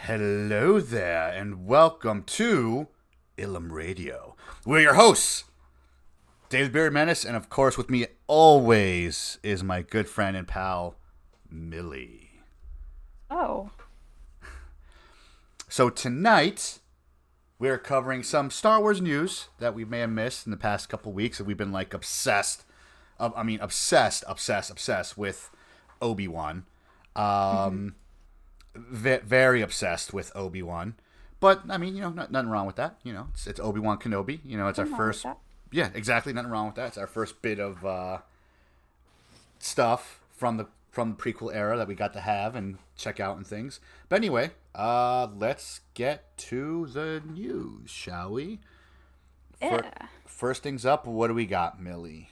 Hello there, and welcome to Ilum Radio. We're your hosts, David Barry Menace, and of course, with me always is my good friend and pal, Millie. Oh, So tonight, we're covering some Star Wars news that we may have missed in the past couple weeks, and we've been like obsessed with Obi-Wan. hmm Very obsessed with Obi-Wan. But I mean, nothing wrong with that. It's Obi-Wan Kenobi. It's our nothing wrong with first. that. Yeah, exactly. Nothing wrong with that. It's our first bit of stuff from the prequel era that we got to have and check out and things. But anyway, let's get to the news, shall we? For, Yeah, First things up, what do we got, Millie?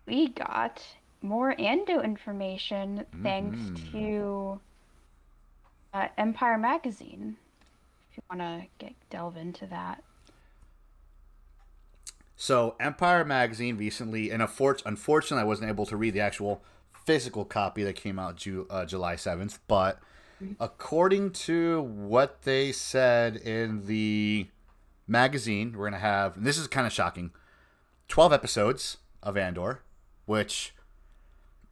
we got more Ando information thanks Mm-hmm. to Empire Magazine. If you want to get delve into that. So Empire Magazine recently, and unfortunately, I wasn't able to read the actual physical copy that came out July 7th. But according to what they said in the magazine, we're gonna have, and this is kind of shocking, 12 episodes of Andor, which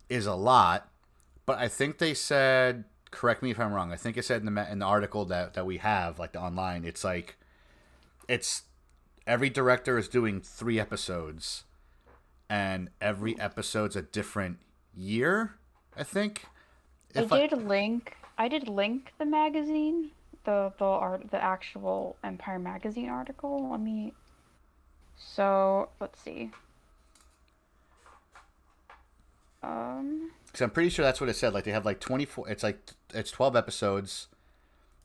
is a lot. But I think they said, correct me if I'm wrong. I think it said in the article that we have, like the online, it's like it's every director is doing 3 episodes, and every episode's a different year. I think. I If I did link. I did link the magazine, the actual Empire Magazine article. Let's see. Um, Because I'm pretty sure that's what it said. Like they have like 24. It's 12 episodes.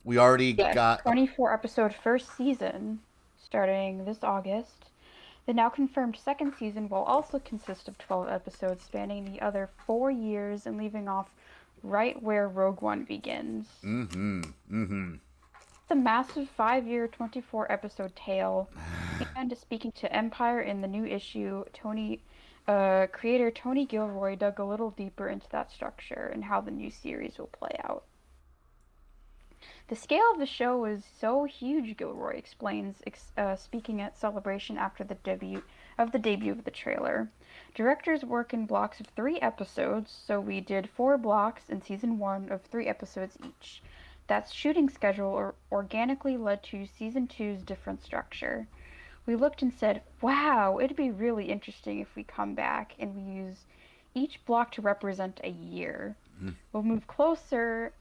We already yes, got a 24 episode first season starting this August. The now confirmed second season will also consist of 12 episodes spanning the other 4 years and leaving off right where Rogue One begins. mm-hmm. Mm-hmm. The massive 5 year, 24 episode tale. And speaking to Empire in the new issue, creator Tony Gilroy dug a little deeper into that structure and how the new series will play out. The scale of the show was so huge, Gilroy explains, speaking at Celebration after the debut of the trailer. Directors work in blocks of 3 episodes, so we did 4 blocks in season 1 of 3 episodes each. That shooting schedule organically led to season two's different structure. We looked and said, wow, it'd be really interesting if we come back and we use each block to represent a year. We'll move closer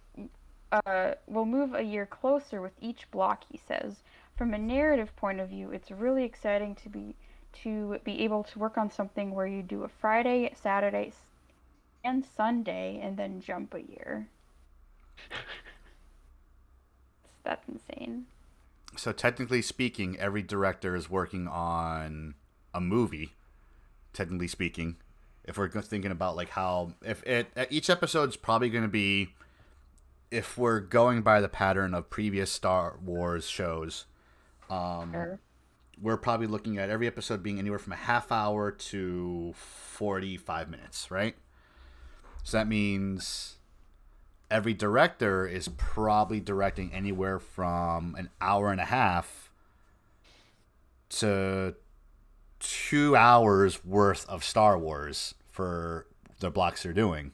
will move a year closer with each block, he says. From a narrative point of view, it's really exciting to be able to work on something where you do a Friday, Saturday, and Sunday, and then jump a year. That's insane. So technically speaking, every director is working on a movie. Technically speaking, if we're thinking about like how if it each episode's probably going to be, if we're going by the pattern of previous Star Wars shows, Sure. we're probably looking at every episode being anywhere from a half hour to 45 minutes, right? So that means every director is probably directing anywhere from an hour and a half to 2 hours worth of Star Wars for the blocks they're doing.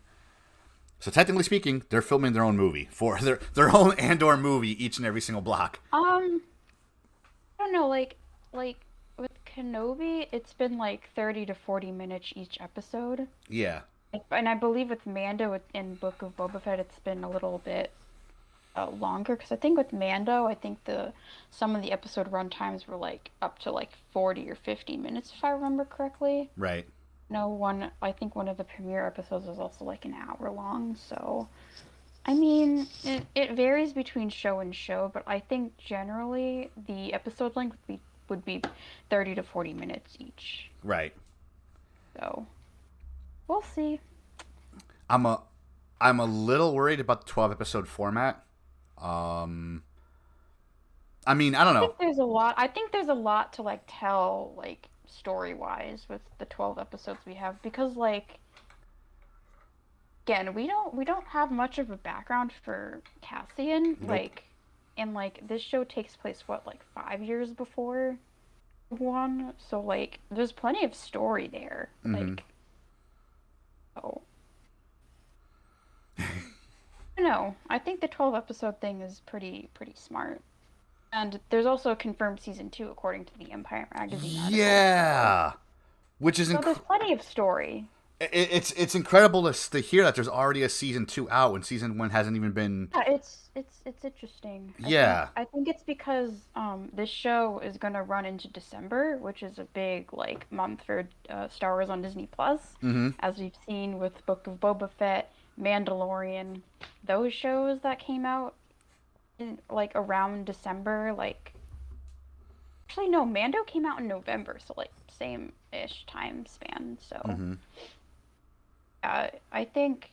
So technically speaking, they're filming their own movie for their own Andor movie each and every single block. Um, I don't know, like with Kenobi, it's been like 30 to 40 minutes each episode. Yeah, And I believe with Mando in Book of Boba Fett, it's been a little bit longer because I think with Mando, I think the some of the episode run times were like up to like 40 or 50 minutes if I remember correctly. right. No one, I think one of the premiere episodes was also like an hour long. So I mean, it varies between show and show, but I think generally the episode length would be 30 to 40 minutes each. Right. So we'll see. I'm a I'm a little worried about the 12 episode format. Um I mean, I don't know. I think there's a lot to like tell like story wise with the 12 episodes we have because like again we don't have much of a background for Cassian Nope. like and like this show takes place what, like 5 years before one, so like there's plenty of story there. Mm-hmm. Like, oh, I don't know. I think the 12 episode thing is pretty smart. And there's also a confirmed season 2 according to the Empire magazine article. Yeah, which is So there's plenty of story. it's incredible to hear that there's already a season 2 out when season 1 hasn't even been. Yeah, it's interesting. Yeah. I think it's because this show is gonna run into December, which is a big like month for Star Wars on Disney Plus, Mm-hmm. as we've seen with Book of Boba Fett, Mandalorian, those shows that came out in like around December. Like, actually, no, Mando came out in November, so like same-ish time span. So Mm-hmm. I think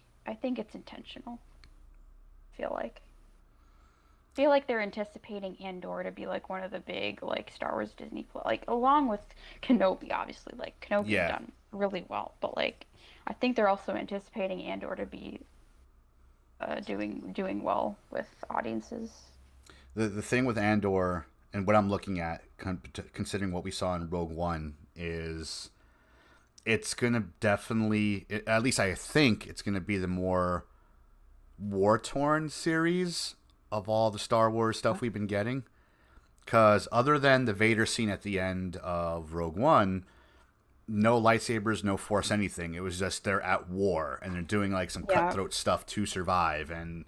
it's intentional. I feel like they're anticipating Andor to be like one of the big like Star Wars Disney Plus, like along with Kenobi, obviously. Like Kenobi's Yeah. done really well, but like I think they're also anticipating Andor to be doing well with audiences. The thing with Andor and what I'm looking at, considering what we saw in Rogue One, is it's gonna definitely, at least I think it's gonna be the more war torn series of all the Star Wars stuff we've been getting. Because other than the Vader scene at the end of Rogue One, no lightsabers, no force anything. It was just they're at war and they're doing like some Yeah. cutthroat stuff to survive and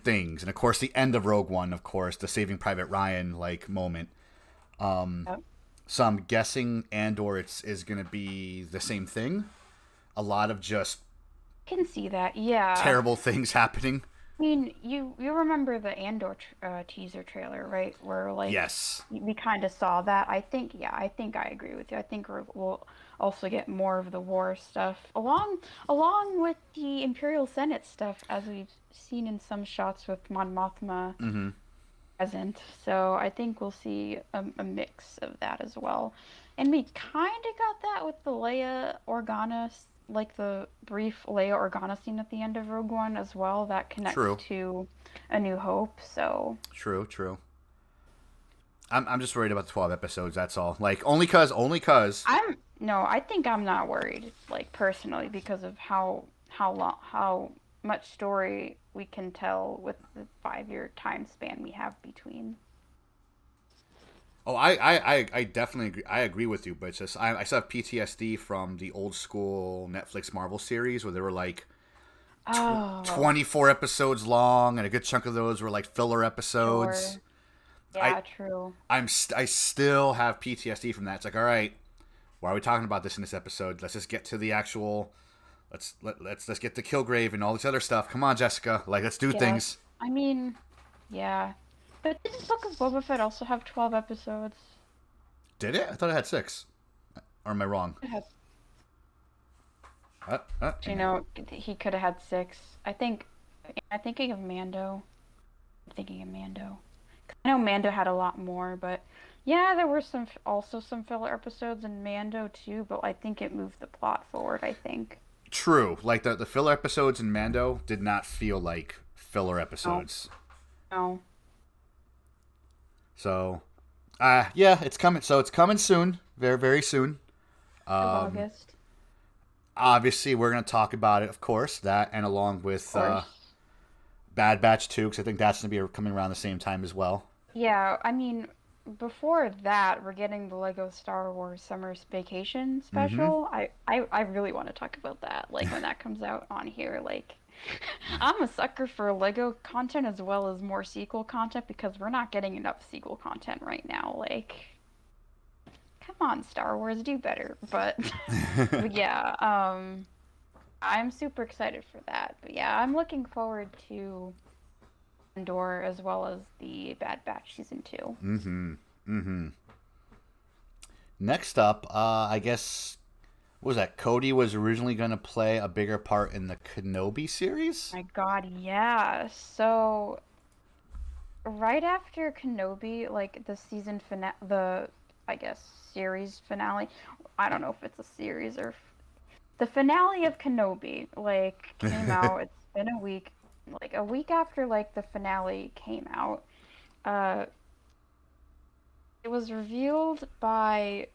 things. And of course, the end of Rogue One, of course, the Saving Private Ryan like moment. Yep. So I'm guessing Andor is going to be the same thing. A lot of just Can see that. Yeah. terrible things happening. I mean, you remember the Andor teaser trailer, right? Where like Yes. we kind of saw that. I think I agree with you. I think we'll also get more of the war stuff along with the Imperial Senate stuff, as we've seen in some shots with Mon Mothma Mm-hmm. present. So I think we'll see a mix of that as well. And we kind of got that with the Leia Organa, like the brief Leia Organa scene at the end of Rogue One as well. That connects True. to A New Hope. So True. I'm just worried about the 12 episodes. That's all. Like only cause. I think I'm not worried, like personally, because of how much story we can tell with the 5 year time span we have between. Oh, I definitely agree. I agree with you, but it's just I still have PTSD from the old school Netflix Marvel series where they were like Oh, 24 episodes long, and a good chunk of those were like filler episodes. sure. Yeah, true. I still have PTSD from that. It's like, all right, why are we talking about this in this episode? Let's just get to the actual. Let's get to Kilgrave and all this other stuff. Come on, Jessica. Like, let's do Yeah. things. I mean, yeah. But didn't Book of Boba Fett also have 12 episodes? Did it? I thought it had 6. Or am I wrong? It has, Uh, uh, you know, he could have had 6. I'm thinking of Mando. I'm thinking of Mando. I know Mando had a lot more, but yeah, there were also some filler episodes in Mando too, but I think it moved the plot forward, I think. True. Like the filler episodes in Mando did not feel like filler No. episodes. No. So, yeah, it's coming. So it's coming soon, very very soon. Of Um, August. obviously, we're gonna talk about it, of course, that and along Of with course. Bad Batch 2, because I think that's gonna be coming around the same time as well. Yeah, I mean, before that, we're getting the Lego Star Wars Summer Vacation Mm-hmm. special. I really want to talk about that, like when that comes out on here. Like, I'm a sucker for Lego content as well as more sequel content because we're not getting enough sequel content right now. Like, come on, Star Wars, do better. But yeah, I'm super excited for that. But yeah, I'm looking forward to Andor as well as the Bad Batch season 2. Mm-hmm. Mm-hmm. Next up, I guess, what was that? Cody was originally going to play a bigger part in the Kenobi series? My God, yeah. So right after Kenobi, like the season finale, I guess series finale. I don't know if it's a series or the finale of Kenobi. Like came out. It's been a week. Like a week after like the finale came out, uh, it was revealed by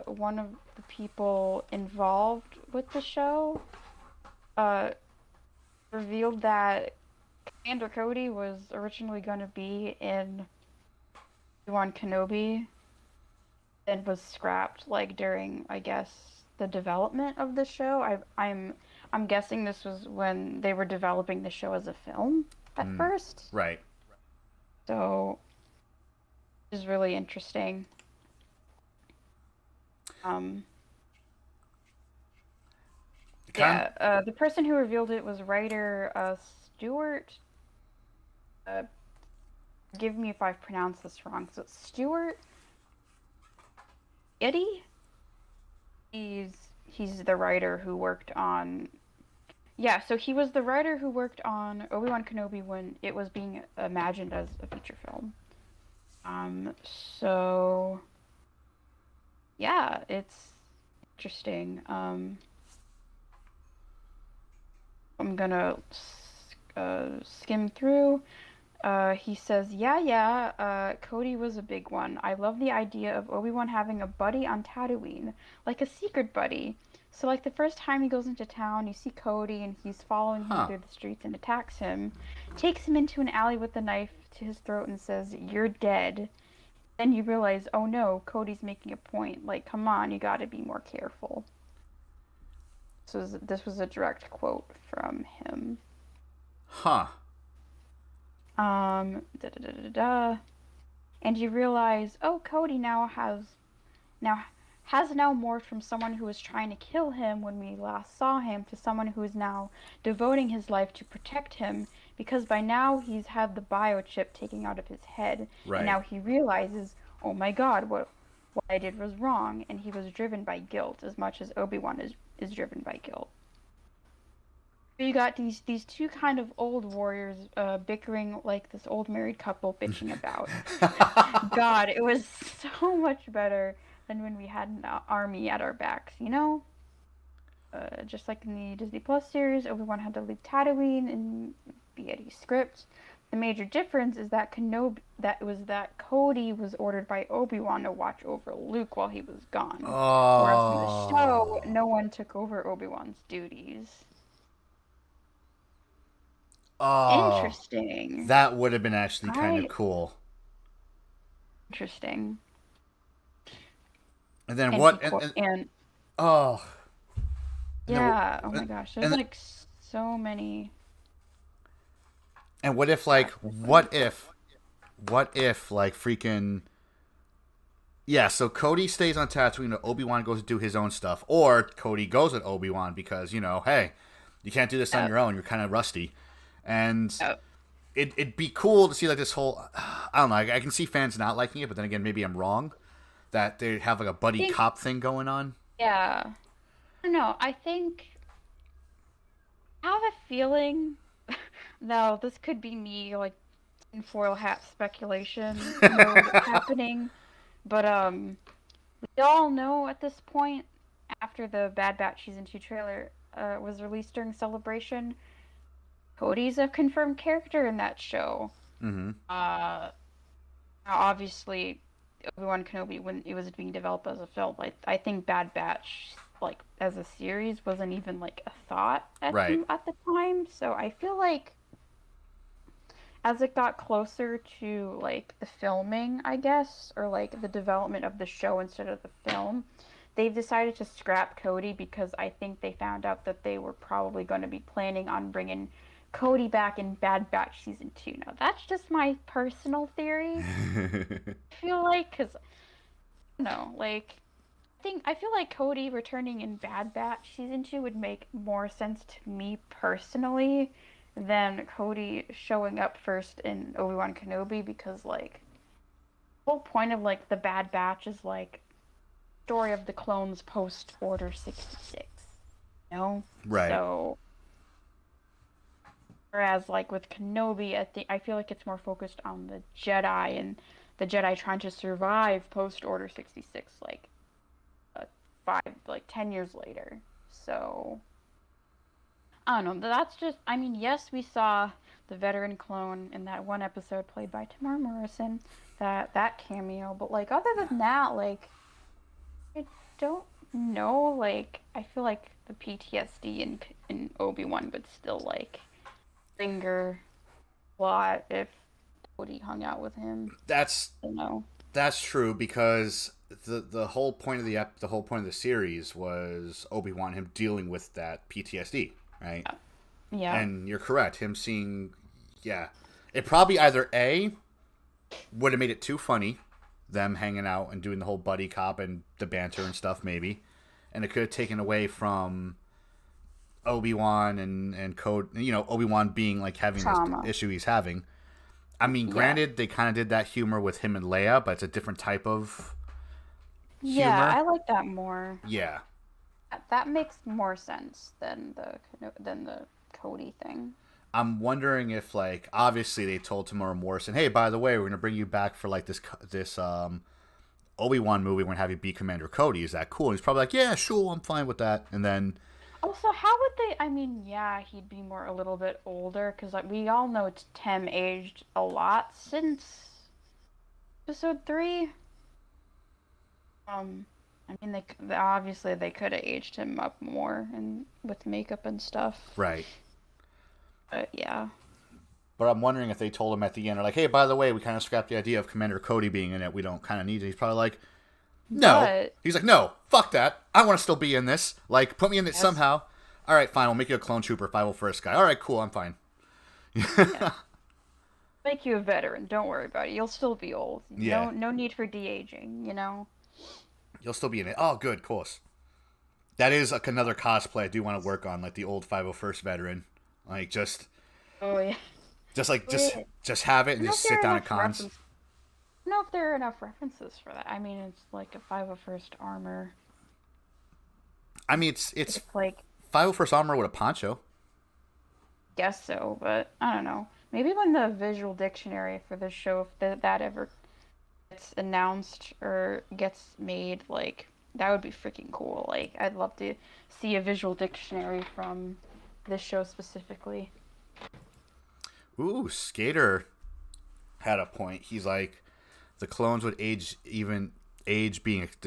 one of the people involved with the show. Uh, revealed that Commander Cody was originally going to be in Obi-Wan Kenobi and was scrapped like during, I guess, the development of the show. I'm guessing this was when they were developing the show as a film at first. Right. So it is really interesting. Um the person who revealed it was writer Stuart. Uh, Forgive me if I've pronounced this wrong. So Stuart Eddie. He's the writer who worked on. Yeah, so he was the writer who worked on Obi-Wan Kenobi when it was being imagined as a feature film. So yeah, it's interesting. I'm gonna skim through. He says, Cody was a big one. I love the idea of Obi-Wan having a buddy on Tatooine, like a secret buddy. So, like, the first time he goes into town, you see Cody, and he's following him through the streets and attacks him, takes him into an alley with a knife to his throat and says, "You're dead." Then you realize, oh no, Cody's making a point. Like, come on, you gotta be more careful. So this was a direct quote from him. Huh. Da da da da da. And you realize, oh, Cody has now morphed from someone who was trying to kill him when we last saw him to someone who is now devoting his life to protect him, because by now he's had the biochip taken out of his head, Right. And now he realizes, oh my God, what I did was wrong, and he was driven by guilt as much as Obi-Wan is driven by guilt. You got these two kind of old warriors bickering like this old married couple bitching about. God, it was so much better than when we had an army at our backs, you know? Just like in the Disney Plus series, Obi-Wan had to leave Tatooine in the Eddie script. The major difference is that Cody was ordered by Obi-Wan to watch over Luke while he was gone. Whereas in the show, no one took over Obi-Wan's duties. Interesting. That would have been actually kind of cool. Interesting. And then oh yeah, oh my gosh, there's like so many. And what if like what if like freaking so Cody stays on Tatooine, Obi-Wan goes to do his own stuff, or Cody goes with Obi-Wan because, hey, you can't do this on your own, you're kind of rusty. And it'd be cool to see like this whole, I don't know, I can see fans not liking it, but then again, maybe I'm wrong, that they have like a buddy cop thing going on. Yeah. I don't know. I have a feeling, now this could be me like tinfoil hat speculation happening, but we all know at this point, after the Bad Batch Season 2 trailer was released during Celebration, Cody's a confirmed character in that show. Mm-hmm. Obviously, Obi-Wan Kenobi, when it was being developed as a film, I think Bad Batch, like, as a series, wasn't even, like, a thought at the time. So I feel like as it got closer to, like, the filming, I guess, or, like, the development of the show instead of the film, they've decided to scrap Cody because I think they found out that they were probably going to be planning on bringing Cody back in Bad Batch Season 2. Now, that's just my personal theory. I feel like, because, I feel like Cody returning in Bad Batch Season 2 would make more sense to me personally than Cody showing up first in Obi-Wan Kenobi, because, like, the whole point of, like, the Bad Batch is, like, story of the clones post Order 66, Right. So, whereas, like, with Kenobi, I feel like it's more focused on the Jedi and the Jedi trying to survive post Order 66, like, 10 years later. So, I don't know. That's just, yes, we saw the veteran clone in that one episode played by Tamar Morrison, that cameo. But like other than that, like I don't know. Like I feel like the PTSD in Obi-Wan would still like linger a lot if Cody hung out with him. That's I don't know. That's true because the whole point of the whole point of the series was Obi-Wan him dealing with that PTSD, right? Yeah. And you're correct. Him seeing, yeah, it probably either A would have made it too funny, them hanging out and doing the whole buddy cop and the banter and stuff, maybe, and it could have taken away from Obi-Wan and Code, Obi-Wan being like having Trauma. this issue he's having. I mean, granted, they kind of did that humor with him and Leia, but it's a different type of humor. Yeah, I like that more. Yeah. That makes more sense than the Cody thing. I'm wondering if, like, obviously they told Tamara Morrison, hey, by the way, we're going to bring you back for, like, this Obi-Wan movie. We're going to have you be Commander Cody. Is that cool? And he's probably like, yeah, sure, I'm fine with that. And then... Also, how would they... I mean, yeah, he'd be a little bit older, because like, we all know Tem aged a lot since episode 3. I mean, they obviously they could have aged him up more and with makeup and stuff. Right. But yeah. But I'm wondering if they told him at the end, or like, hey, by the way, we kind of scrapped the idea of Commander Cody being in it. We don't kind of need it. He's probably like, no. But... He's like, no, fuck that. I want to still be in this. Like, put me in it somehow. All right, fine. We'll make you a clone trooper, 501st guy. All right, cool. I'm fine. Yeah. Make you a veteran. Don't worry about it. You'll still be old. Yeah. No need for de-aging, You'll still be in it. Oh, good, of course. That is like another cosplay I do want to work on, like the old 501st veteran. Like, just... Oh, yeah. Just have it and just sit down at cons. I don't know if there are enough references for that. I mean, it's like a 501st armor. I mean, it's like 501st armor with a poncho. Guess so, but I don't know. Maybe when the visual dictionary for this show, if that ever gets announced or gets made, like, that would be freaking cool. Like, I'd love to see a visual dictionary from this show specifically. Ooh, Skater had a point. He's like, the clones would the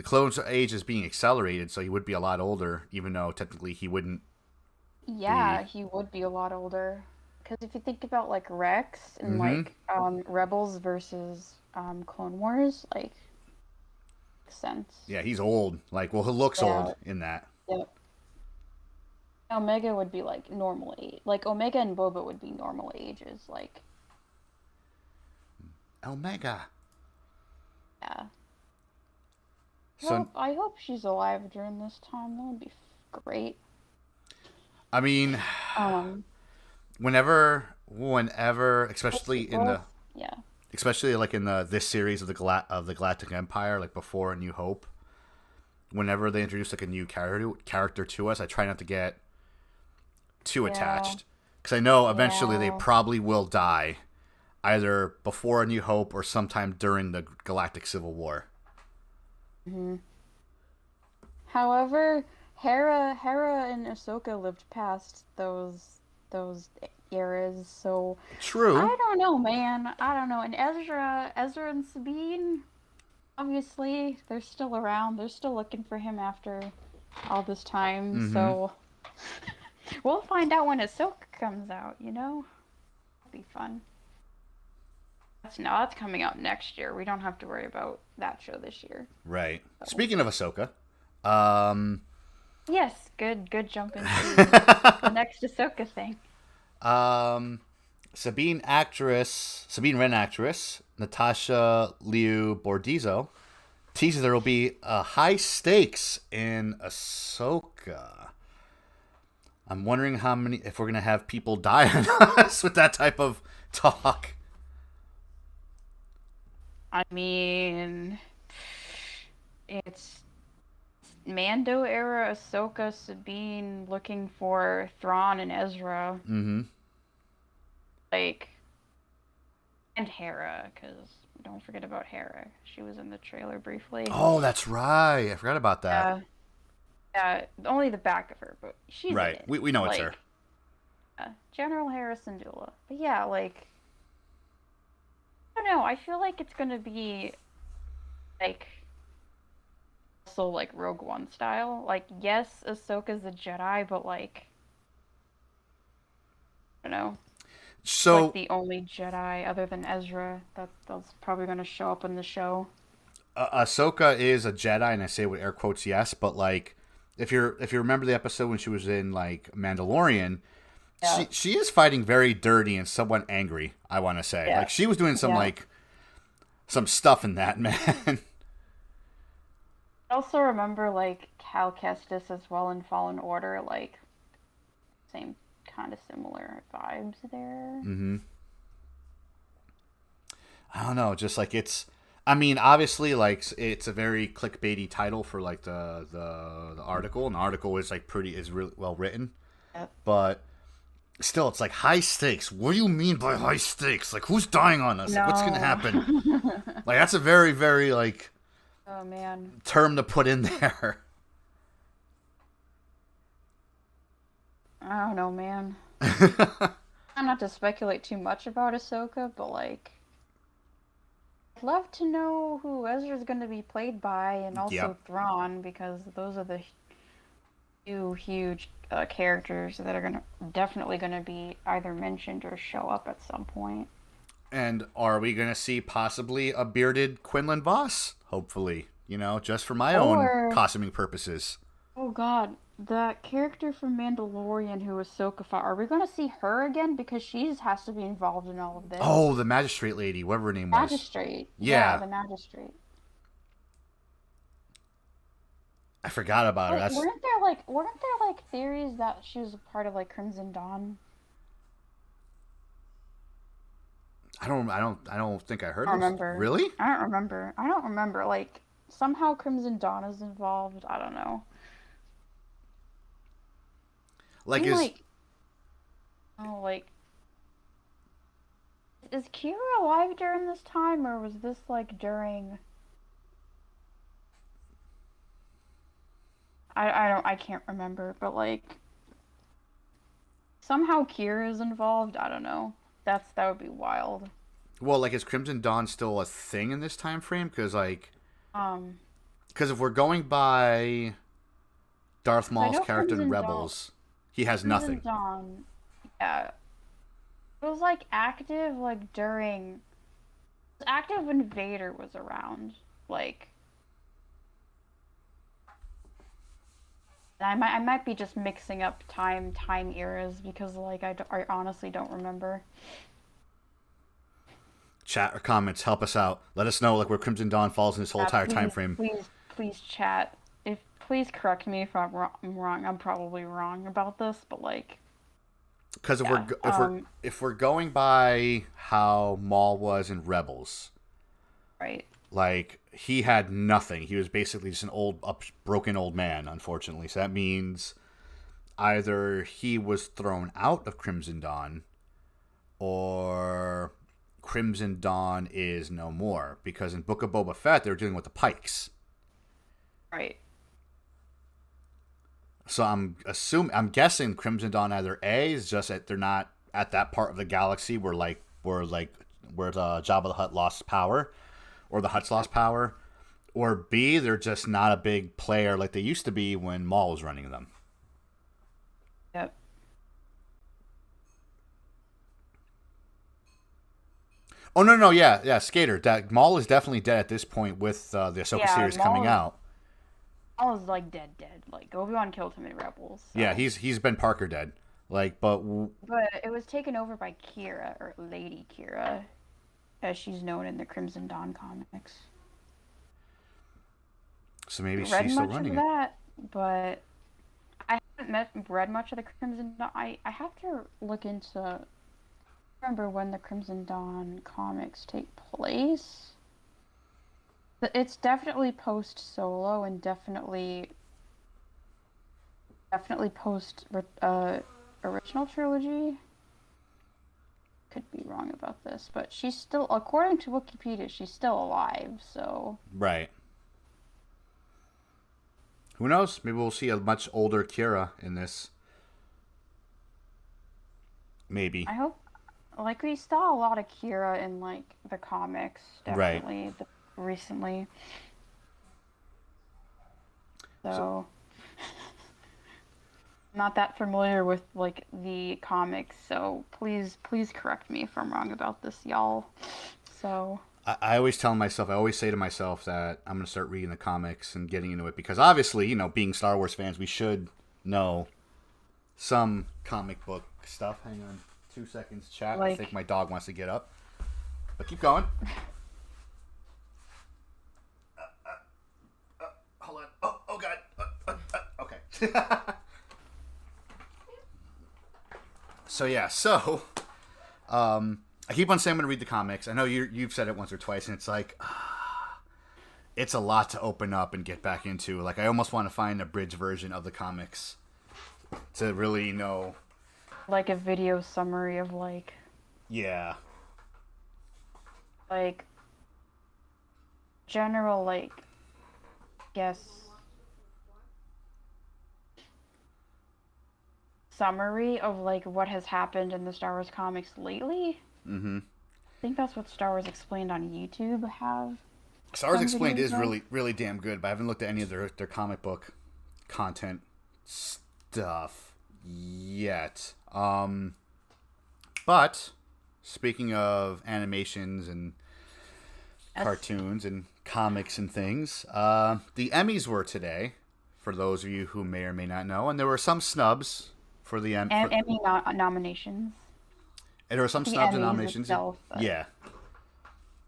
clone's age is being accelerated, so he would be a lot older, even though technically he wouldn't. Yeah, he would be a lot older. Because if you think about like Rex and like Rebels versus Clone Wars, like, makes sense. Yeah, he's old. Like, well, he looks old in that. Yep. Omega would be like normal age. Like Omega and Boba would be normal ages. Like. Omega. Yeah. So I hope she's alive during this time. That would be great. I mean, whenever, especially especially like in this series of the Galactic Empire, like before A New Hope, whenever they introduce like a new character to us, I try not to get too attached, because I know eventually they probably will die, either before A New Hope or sometime during the Galactic Civil War. Mm-hmm. However, Hera and Ahsoka lived past those eras, so true. I don't know, man. I don't know. And Ezra and Sabine, obviously, they're still around. They're still looking for him after all this time. So we'll find out when Ahsoka comes out. It'll be fun. That's coming out next year. We don't have to worry about that show this year. Right. So. Speaking of Ahsoka, yes, good jump into the next Ahsoka thing. Sabine Wren actress Natasha Liu Bordizzo teases there will be high stakes in Ahsoka. I'm wondering if we're gonna have people die on us with that type of talk. I mean, it's Mando era Ahsoka, Sabine looking for Thrawn and Ezra. Mm-hmm. Like, and Hera, because don't forget about Hera. She was in the trailer briefly. Oh, that's right. I forgot about that. Yeah, only the back of her, but she's right. We know it's her. General Harrison Dula. But yeah, like, I don't know. I feel like it's gonna be like also like Rogue One style. Like, yes, Ahsoka's a Jedi, but like, I don't know. Like So the only Jedi other than Ezra that's probably gonna show up in the show. Ahsoka is a Jedi, and I say with air quotes yes, but like if you remember the episode when she was in like Mandalorian, Yeah. she is fighting very dirty and somewhat angry. I want to say Yeah. like she was doing some Yeah. like some stuff in that man. I also remember like Cal Kestis as well in Fallen Order, like same kind of similar vibes there. hmm I don't know, just like it's. I mean, obviously, like it's a very clickbaity title for like the article, and the article is like pretty is really well written, Yep. but still, it's like high stakes. What do you mean by high stakes? Like, who's dying on us? Like, what's gonna No. happen? Like, that's a very, very like Oh man. term to put in there. I don't know, man. I'm not to speculate too much about Ahsoka, but like I'd love to know who Ezra's going to be played by and Yep. also Thrawn because those are the two huge characters that are definitely going to be either mentioned or show up at some point. And are we gonna see possibly a bearded Quinlan Voss? Hopefully, just for my own Or costuming purposes. oh god, that character from Mandalorian who was Ahsoka fought, are we going to see her again because she just has to be involved in all of this? Oh, the magistrate lady, whatever her name was. Magistrate. Yeah, Yeah, the magistrate. I forgot about her. Wait, That's weren't there like theories that she was a part of like Crimson Dawn? I don't think I heard I don't this. remember. Really? I don't remember. I don't remember. Like somehow Crimson Dawn is involved. I don't know. I Like mean, is like, oh, like, is Kira alive during this time, or was this like during? I can't remember, but like somehow Kira is involved. I don't know. That would be wild. well, like is Crimson Dawn still a thing in this time frame? Um, Because if we're going by Darth 'Cause I Maul's know character in Rebels, he has Crimson nothing. Dawn, yeah, it was like active like during. It was active when Vader was around. Like I might be just mixing up time eras because like I honestly don't remember. Chat or comments, help us out. Let us know like where Crimson Dawn falls in this whole Yeah, entire time please, frame. please chat. If please correct me if I'm wrong. I'm probably wrong about this, but like, Because yeah, if we're going by how Maul was in Rebels, right, like he had nothing. He was basically just an broken old man, unfortunately. So that means either he was thrown out of Crimson Dawn, or Crimson Dawn is no more. Because in Book of Boba Fett, they're dealing with the Pikes. right. So I'm guessing Crimson Dawn either A is just that they're not at that part of the galaxy where the Jabba the Hutt lost power, or the Hutts lost power, or B they're just not a big player like they used to be when Maul was running them. Yep. Oh no, yeah, Skater. That Maul is definitely dead at this point with the Ahsoka Yeah, series coming out. Maul is like dead. Like Obi-Wan killed him in Rebels. Yeah, So. he's been Parker dead. Like, but But it was taken over by Kira or Lady Kira, as she's known in the Crimson Dawn comics. so maybe Read she's still much of running it. that, but I haven't read much of the Crimson Dawn. I have to look into. Remember when the Crimson Dawn comics take place? It's definitely post Solo and definitely post original trilogy. Could be wrong about this, but she's still, according to Wikipedia, she's still alive. So Right. Who knows? Maybe we'll see a much older Kira in this. maybe. I hope, like, we saw a lot of Kira in, like, the comics, Right. definitely, recently. So So, not that familiar with, like, the comics, so please correct me if I'm wrong about this, y'all. So, I always tell myself, I always say to myself that I'm going to start reading the comics and getting into it because obviously, being Star Wars fans, we should know some comic book stuff. Hang on 2 seconds, chat. I think like, my dog wants to get up. But keep going. Hold on. Oh God. Okay. So yeah, I keep on saying I'm going to read the comics. I know you've said it once or twice, and it's like it's a lot to open up and get back into. Like I almost want to find a bridge version of the comics to really know. like a video summary of, Yeah. like, general, like, guess, summary of, like, what has happened in the Star Wars comics lately. Mm-hmm. I think that's what Star Wars Explained on YouTube have Star Wars some Explained videos is of. really, really damn good, but I haven't looked at any of their comic book content stuff yet. But speaking of animations and Yes. cartoons and comics and things, the Emmys were today, for those of you who may or may not know, and there were some snubs for the And Emmy nominations. and there were some The snubs and Emmys nominations. itself, but Yeah,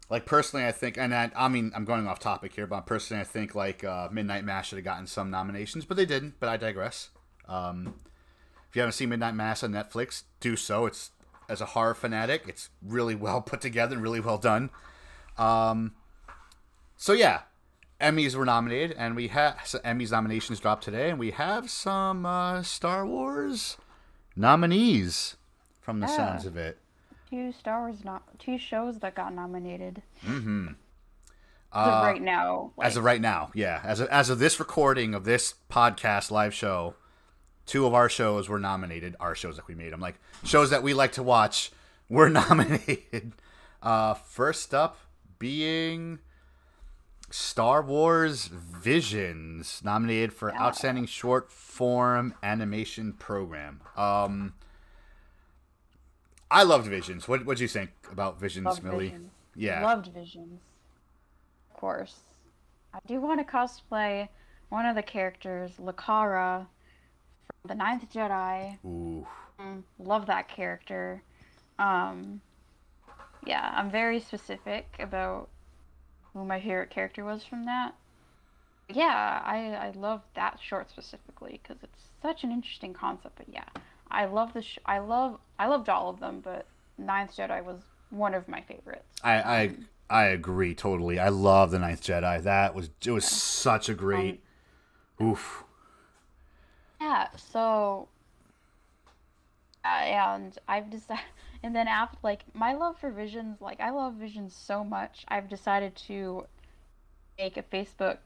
like personally, I think, and I mean, I'm going off topic here, but personally, I think like Midnight Mass should have gotten some nominations, but they didn't. But I digress. If you haven't seen Midnight Mass on Netflix, do so. It's as a horror fanatic, it's really well put together and really well done. So yeah, Emmys were nominated, and we have so Emmys nominations dropped today, and we have some Star Wars nominees from the yeah, sounds of it. two shows that got nominated. Mm-hmm. As of right now, As like, of right now, yeah. As of this recording of this podcast live show, two of our shows were nominated. Our shows that we made. I'm like shows that we like to watch were nominated. First up being Star Wars Visions, nominated for yeah, Outstanding Short Form Animation Program. I loved Visions. What'd you think about Visions, loved Millie? Visions. Yeah. Loved Visions, of course. I do want to cosplay one of the characters, Lakara, from The Ninth Jedi. Ooh. Love that character. Um, yeah, I'm very specific about who my favorite character was from that. Yeah, I love that short specifically because it's such an interesting concept. But yeah, I love I loved all of them, but Ninth Jedi was one of my favorites. I I I agree totally. I love the Ninth Jedi. It was Yeah. such a Um, great oof. yeah. So and I've decided, and then after, like, my love for Visions, like, I love Visions so much, I've decided to make a Facebook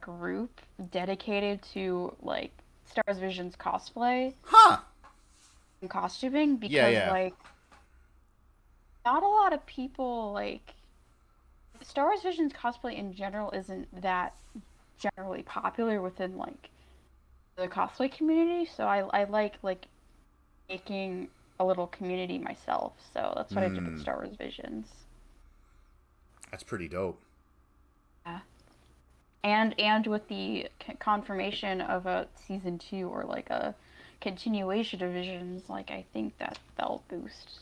group dedicated to, like, Star Wars Visions cosplay Huh. and costuming Yeah, because, yeah. like, not a lot of people, like, Star Wars Visions cosplay in general isn't that generally popular within, like, the cosplay community, so I like making a little community myself. So that's what I did with Mm, Star Wars Visions. that's pretty dope. Yeah. And with the confirmation of a season 2 or like a continuation of Visions, like, I think that they'll boost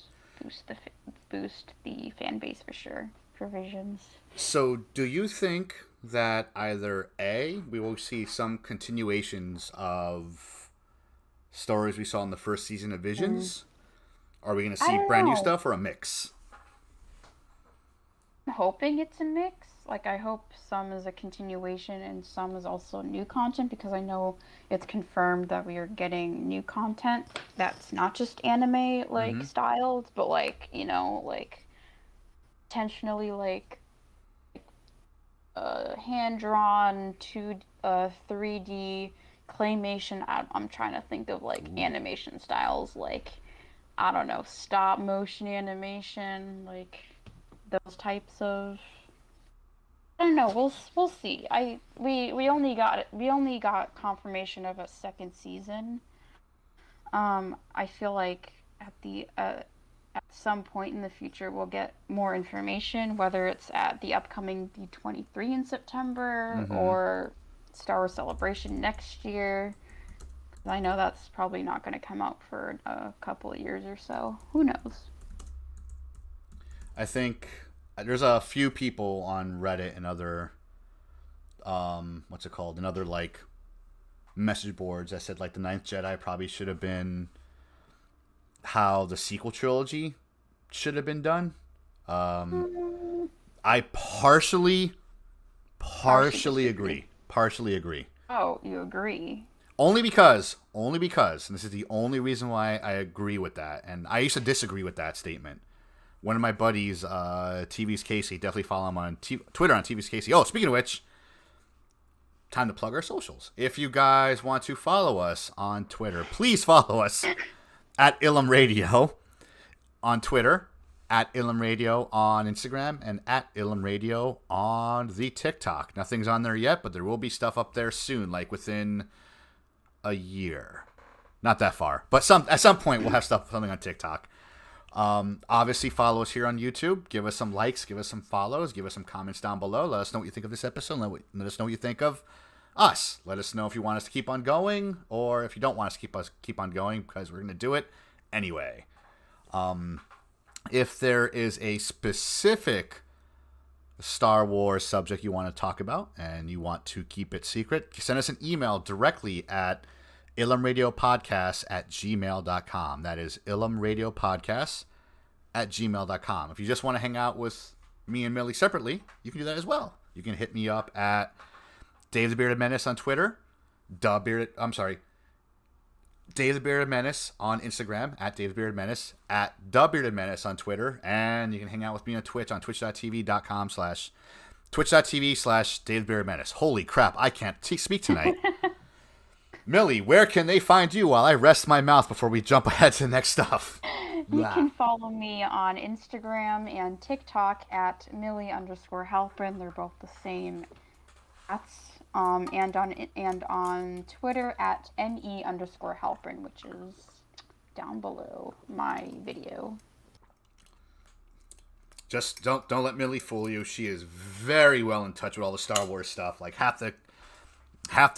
the fan base for sure for Visions. So, do you think that either A, we will see some continuations of stories we saw in the first season of Mm. Visions? Are we going to I see don't brand new know. stuff or a mix? I'm hoping it's a mix. Like, I hope some is a continuation and some is also new content because I know it's confirmed that we are getting new content that's not just anime like Mm-hmm. styled, but, like, like, intentionally, like, hand drawn 3D claymation. I'm trying to think of, like, Ooh. animation styles, like, I don't know, stop motion animation, like those types of. I don't know. We'll see. We only got confirmation of a second season. I feel like at some point in the future we'll get more information, whether it's at the upcoming D23 in September Mm-hmm. or Star Wars Celebration next year. I know that's probably not going to come out for a couple of years or so. Who knows? I think there's a few people on Reddit and other what's it called? And other like message boards that said like the Ninth Jedi probably should have been how the sequel trilogy should have been done. Um, Mm, I partially partially disagree. agree. Partially agree. Oh, you agree? Only because, and this is the only reason why I agree with that, and I used to disagree with that statement. One of my buddies, TV's Casey, definitely follow him on Twitter on TV's Casey. Oh, speaking of which, time to plug our socials. If you guys want to follow us on Twitter, please follow us at Ilum Radio on Twitter, at Ilum Radio on Instagram, and at Ilum Radio on the TikTok. Nothing's on there yet, but there will be stuff up there soon, like within a year. Not that far, but at some point we'll have something on TikTok. Obviously, follow us here on YouTube. Give us some likes, give us some follows, give us some comments down below. Let us know what you think of this episode. Let us know what you think of us. Let us know if you want us to keep on going, or if you don't want us to keep on going, because we're going to do it anyway. If there is a specific Star Wars subject you want to talk about and you want to keep it secret, send us an email directly at ilumradiopodcast@gmail.com. That is ilumradiopodcast@gmail.com. If you just want to hang out with me and Millie separately, you can do that as well. You can hit me up at Dave the Bearded Menace on Twitter, Dave the Bearded Menace on Instagram, at Dave the Bearded Menace, at The Bearded Menace on Twitter, and you can hang out with me on Twitch on twitch.tv/Dave the Bearded Menace. Holy crap, I can't speak tonight. Millie, where can they find you while I rest my mouth before we jump ahead to the next stuff? You Blah. can follow me on Instagram and TikTok at Millie_Halprin. They're both the same. And on Twitter at NE_Halprin, which is down below my video. Just don't let Millie fool you. She is very well in touch with all the Star Wars stuff. Like half the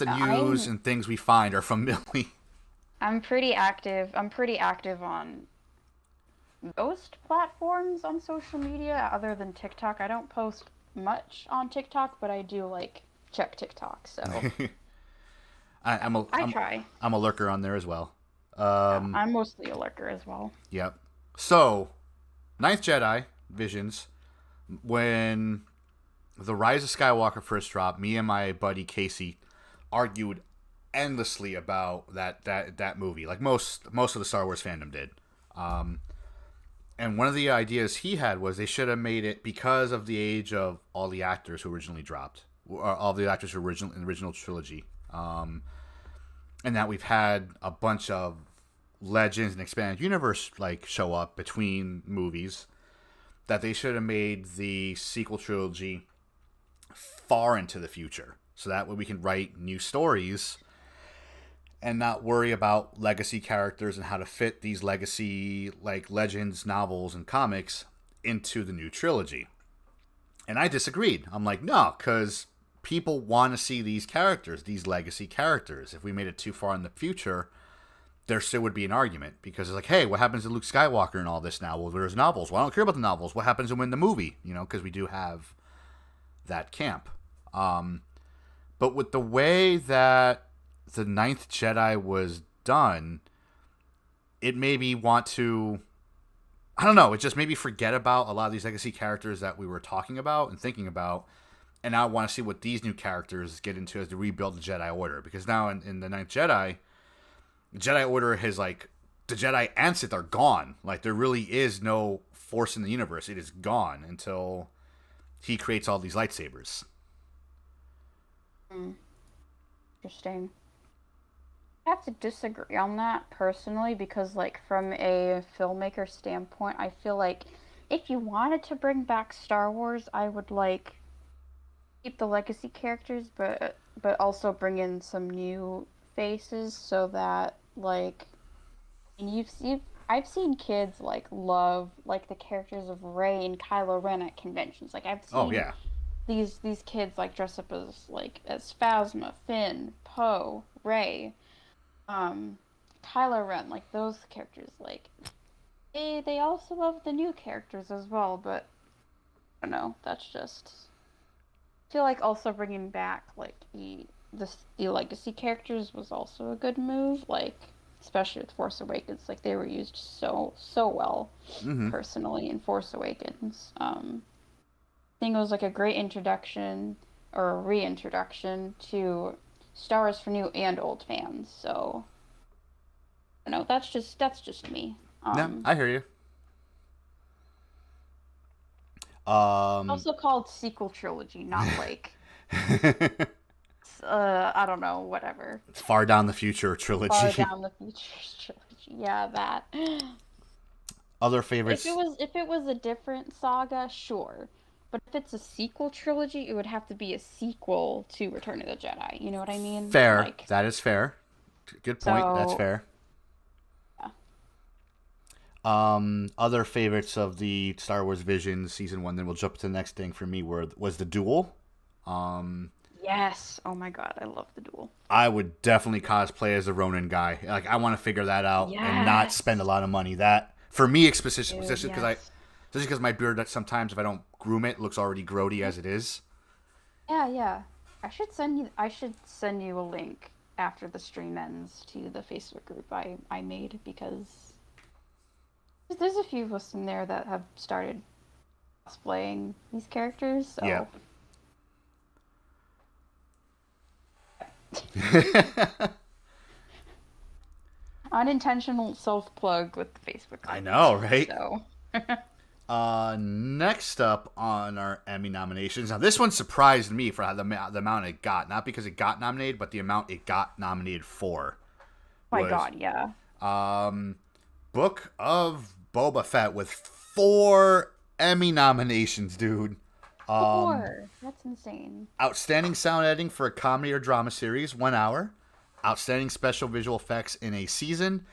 news and things we find are from Millie. I'm pretty active. I'm pretty active on most platforms on social media other than TikTok. I don't post much on TikTok, but I do like check TikTok. So I try. I'm a lurker on there as well. I'm mostly a lurker as well. Yep. So, Ninth Jedi Visions. When The Rise of Skywalker first dropped, me and my buddy Casey argued endlessly about that movie, like most of the Star Wars fandom did. And one of the ideas he had was they should have made it, because of the age of all the actors who originally dropped, or all the actors who in the original trilogy, and that we've had a bunch of legends and expanded universe like show up between movies, that they should have made the sequel trilogy far into the future, so that way we can write new stories and not worry about legacy characters and how to fit these legacy like legends, novels, and comics into the new trilogy. And I disagreed. I'm like, no, because people want to see these characters, these legacy characters. If we made it too far in the future, there still would be an argument, because it's like, hey, what happens to Luke Skywalker and all this now? Well, there's novels. Well, I don't care about the novels. What happens when the movie? Because we do have that camp. But with the way that the Ninth Jedi was done, it made me want to, I don't know, it just made me forget about a lot of these legacy characters that we were talking about and thinking about, and now I want to see what these new characters get into as to rebuild the Jedi Order, because now in the Ninth Jedi, the Jedi Order has, like, the Jedi and Sith are gone. Like, there really is no force in the universe. It is gone until he creates all these lightsabers. Interesting. have to disagree on that personally because, like, from a filmmaker standpoint, I feel like if you wanted to bring back Star Wars, I would like keep the legacy characters, but also bring in some new faces so that like, and you've seen I've seen kids like love like the characters of Rey and Kylo Ren at conventions. Like I've Oh seen yeah. these kids like dress up as Phasma, Finn, Poe, Rey, um, Kylo Ren, like those characters. Like they also love the new characters as well, but I don't know. That's just I feel like also bringing back like the legacy characters was also a good move. Like especially with Force Awakens, like they were used so well Mm-hmm. personally in Force Awakens. I think it was like a great introduction or a reintroduction to Star Wars for new and old fans. So I don't know. That's just me. Yeah, I hear you. Um, Also called sequel trilogy, not like I don't know, whatever. Far down the future Far trilogy. down the future trilogy. Yeah, that. Other If it favorites? was if it was a different saga, sure. But if it's a sequel trilogy, it would have to be a sequel to Return of the Jedi. You know what I mean? Fair. Like That is fair. Good point. That's so. fair. Yeah. Other favorites of the Star Wars Vision season one. Then we'll jump to the next thing for me. Was the duel. Um, Yes. Oh my god, I love the duel. I would definitely cosplay as a Ronin guy. Like I want to figure that out and not spend a Yes. lot of money. That for me, especially Dude, because I, yes. especially because my beard. That sometimes if I don't groom it, looks already grody as it is. Yeah, yeah. I should send you a link after the stream ends to the Facebook group I made because there's a few of us in there that have started cosplaying these characters, Yeah. so unintentional self plug with the Facebook I group. know, right? So Next up on our Emmy nominations. Now, this one surprised me for how the amount it got. Not because it got nominated, but the amount it got nominated for my was god, yeah. Book of Boba Fett with 4 Emmy nominations, dude. Four. That's insane. Outstanding sound editing for a comedy or drama series, 1 hour. Outstanding special visual effects in a season.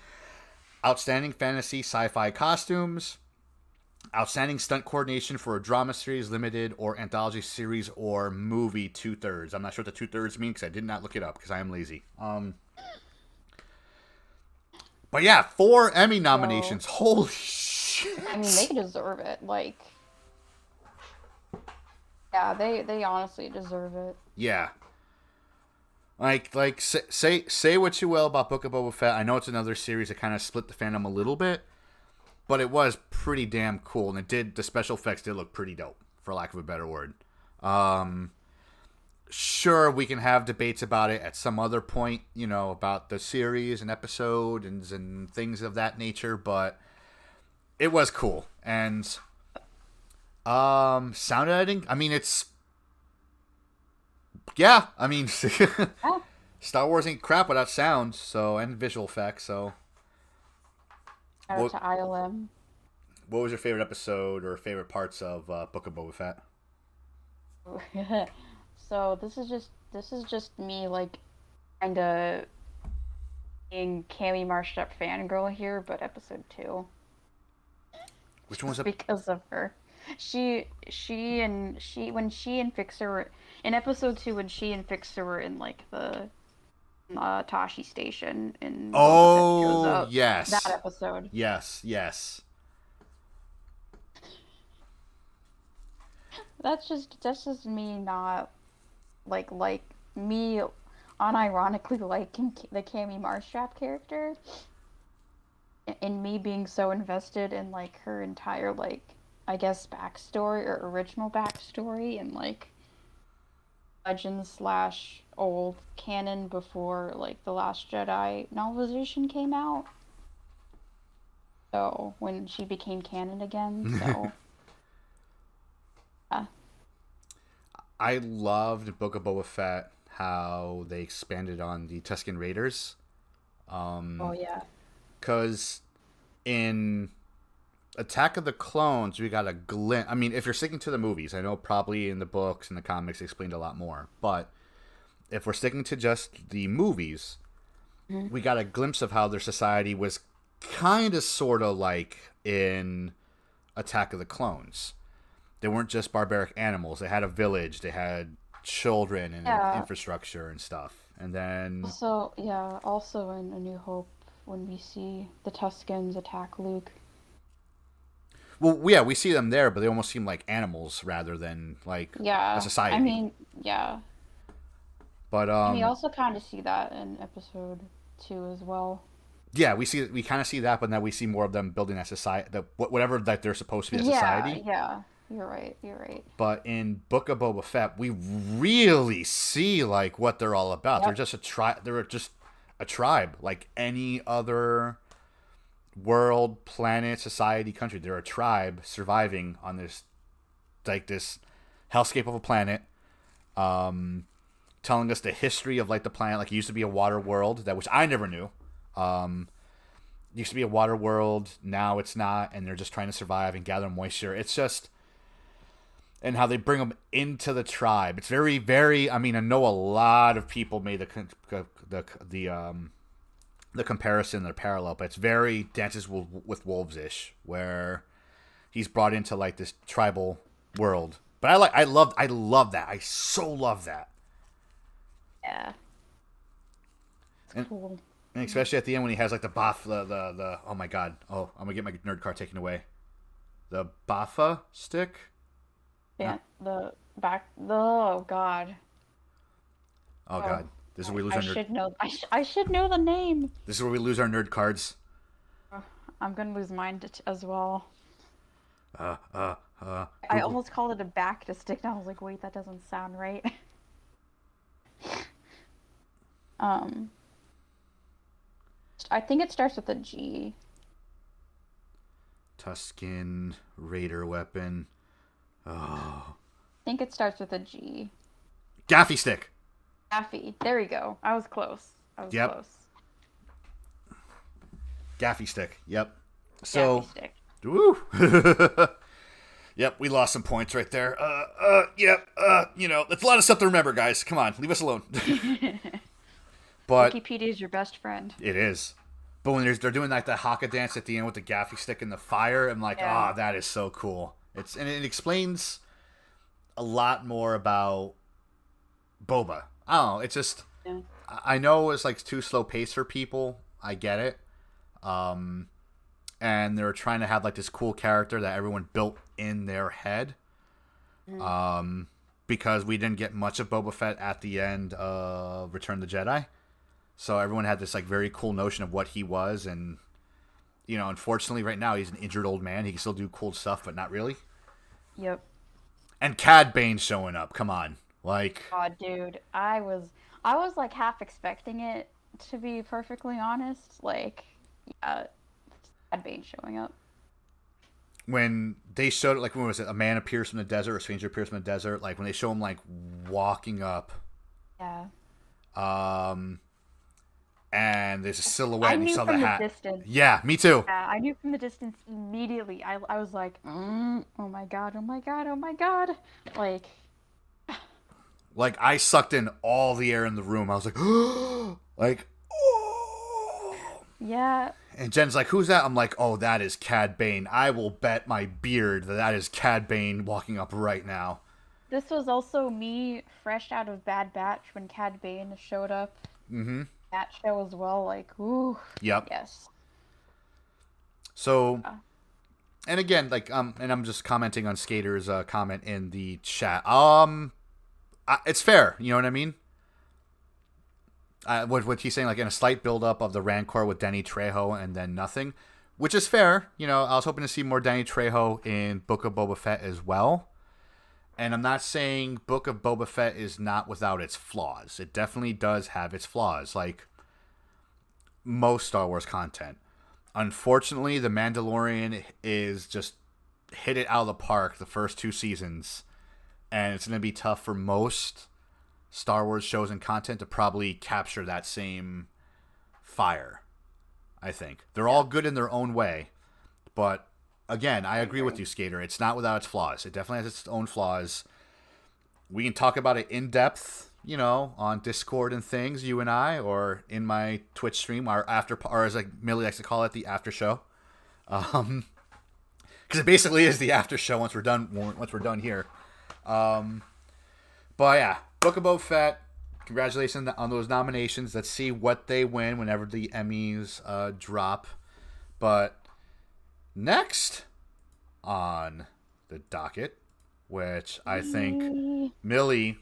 Outstanding fantasy sci-fi costumes. Outstanding stunt coordination for a drama series, limited, or anthology series or movie 2/3. I'm not sure what the 2/3 mean because I did not look it up because I am lazy. But yeah, 4 Emmy So nominations. Holy I mean they shit! deserve it. Like yeah, they honestly deserve it. Yeah, like say what you will about Book of Boba Fett. I know it's another series that kind of split the fandom a little bit, but it was pretty damn cool, and the special effects did look pretty dope, for lack of a better word. Um, sure, we can have debates about it at some other point, about the series and episodes and things of that nature, but it was cool. And sound editing, I mean, it's yeah, I mean, Yeah. Star Wars ain't crap without sound, so and visual effects. So, Shout out what to ILM. what was your favorite episode or favorite parts of Book of Boba Fett? So this is just me like kinda being Cammy Marshall fangirl here, but episode two. Which one was Just it? because of her. She when she and Fixer were in episode two when she and Fixer were in like the Tashi station and Boba Fett shows Oh up. That yes, episode. yes. That's just me not like me unironically liking the Cammy Marstrap character and me being so invested in like her entire like I guess backstory or original backstory and like legend slash old canon before like the Last Jedi novelization came out. So when she became canon again, so yeah. I loved Book of Boba Fett how they expanded on the Tusken Raiders. Oh yeah. Because in Attack of the Clones, we got a glimpse. I mean, if you're sticking to the movies, I know probably in the books and the comics they explained a lot more. But if we're sticking to just the movies, we got a glimpse of how their society was kind of, sort of like in Attack of the Clones. They weren't just barbaric animals. They had a village. They had children and Yeah. infrastructure and stuff. And then, Also in A New Hope, when we see the Tuscans attack Luke. well, yeah, we see them there, but they almost seem like animals rather than like a Yeah, I society. mean, yeah. But And you also kind of see that in episode 2 as well. yeah, we kind of see that, but now we see more of them building that society, whatever that they're supposed to be, a Yeah, society. yeah. You're right. You're right. But in Book of Boba Fett, we really see like what they're all about. They're Yep. just a tribe. They're just a tribe, like any other world, planet, society, country. They're a tribe surviving on this hellscape of a planet. Telling us the history of like the planet. Like it used to be a water world, which I never knew. It used to be a water world. Now it's not, and they're just trying to survive and gather moisture. It's just, and how they bring them into the tribe. It's very, very. I mean, I know a lot of people made the comparison, the parallel, but it's very Dances with Wolves ish, where he's brought into like this tribal world. But I love that. I so love that, Yeah. and, It's cool. and especially at the end when he has like the buff, the oh my god, oh I'm gonna get my nerd card taken away, the Baffa stick. Yeah. The back. Oh God. Oh Oh, god, this is where we lose I our nerd. should know. I should know the name. This is where we lose our nerd cards. Oh, I'm gonna lose mine as well. Uh, uh, I Google. almost called it a back to stick, and I was like, wait, that doesn't sound right. Um, I think it starts with a G. Tuscan Raider weapon. Oh, I think it starts with a G. gaffy stick. Affy. There we go. I was close. I was Yep, close. gaffy stick. Yep. Gaffy So, stick. woo. Yep, we lost some points right there. Yep. That's a lot of stuff to remember, guys. Come on, leave us alone. But Wikipedia is your best friend. it is. But when they're doing like the haka dance at the end with the gaffy stick and the fire, I'm like, Yeah. that is so cool. And it explains a lot more about Boba. I don't know. It's just, Yeah. I know it's like too slow paced for people. I get it. And they're trying to have like this cool character that everyone built in their head. Because we didn't get much of Boba Fett at the end of Return of the Jedi. So everyone had this like very cool notion of what he was, and unfortunately, right now he's an injured old man. He can still do cool stuff, but not really. Yep. And Cad Bane showing up. Come on, like God, dude, I was like half expecting it, to be perfectly honest. Like, yeah, Cad Bane showing up. when they showed, like, when was it? A man appears from the desert, or a stranger appears from the desert. Like when they show him like walking up, Yeah. and there's a silhouette, I and you knew saw the from the hat. distance. Yeah, me too. Yeah, I knew from the distance immediately. I was like, oh my god, oh my god, oh my god. Like, Like I sucked in all the air in the room. I was like, like, oh. yeah, And Jen's like, "Who's that?" I'm like, "Oh, that is Cad Bane. I will bet my beard that is Cad Bane walking up right now." this was also me fresh out of Bad Batch when Cad Bane showed up. Mm-hmm. That show as well. Like, ooh, Yep. yes. So, Uh, and again, like, and I'm just commenting on Skater's comment in the chat. It's fair. You know what I mean? What he's saying, like, in a slight buildup of the Rancor with Danny Trejo and then nothing, which is fair. I was hoping to see more Danny Trejo in Book of Boba Fett as well. And I'm not saying Book of Boba Fett is not without its flaws. It definitely does have its flaws, like most Star Wars content. Unfortunately, The Mandalorian is just hit it out of the park the first 2 seasons. And it's going to be tough for most Star Wars shows and content to probably capture that same fire. I think they're all good in their own way, but again, I agree with you, Skater. It's not without its flaws. It definitely has its own flaws. We can talk about it in depth, on Discord and things, you and I, or in my Twitch stream, or as like Millie likes to call it, the after show. Because it basically is the after show once we're done here. But yeah, Book of Boba Fett. Congratulations on those nominations. Let's see what they win whenever the Emmys drop. But next on the docket, which I think Millie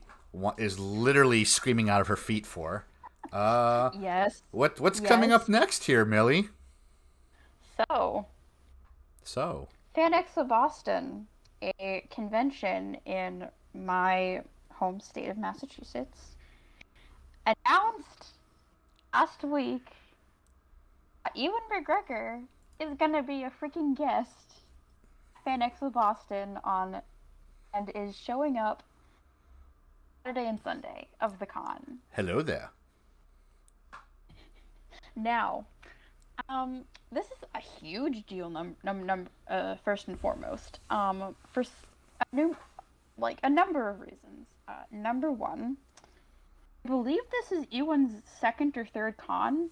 is literally screaming out of her feet for. Yes. What's coming up next here, Millie? So. Fan Expo Boston, a convention in my home state of Massachusetts, announced last week that Ewan McGregor is going to be a freaking guest at Fan Expo Boston and is showing up Saturday and Sunday of the con. Hello there. Now, this is a huge deal. First and foremost, for a number of reasons. Number one, I believe this is Ewan's second or third con.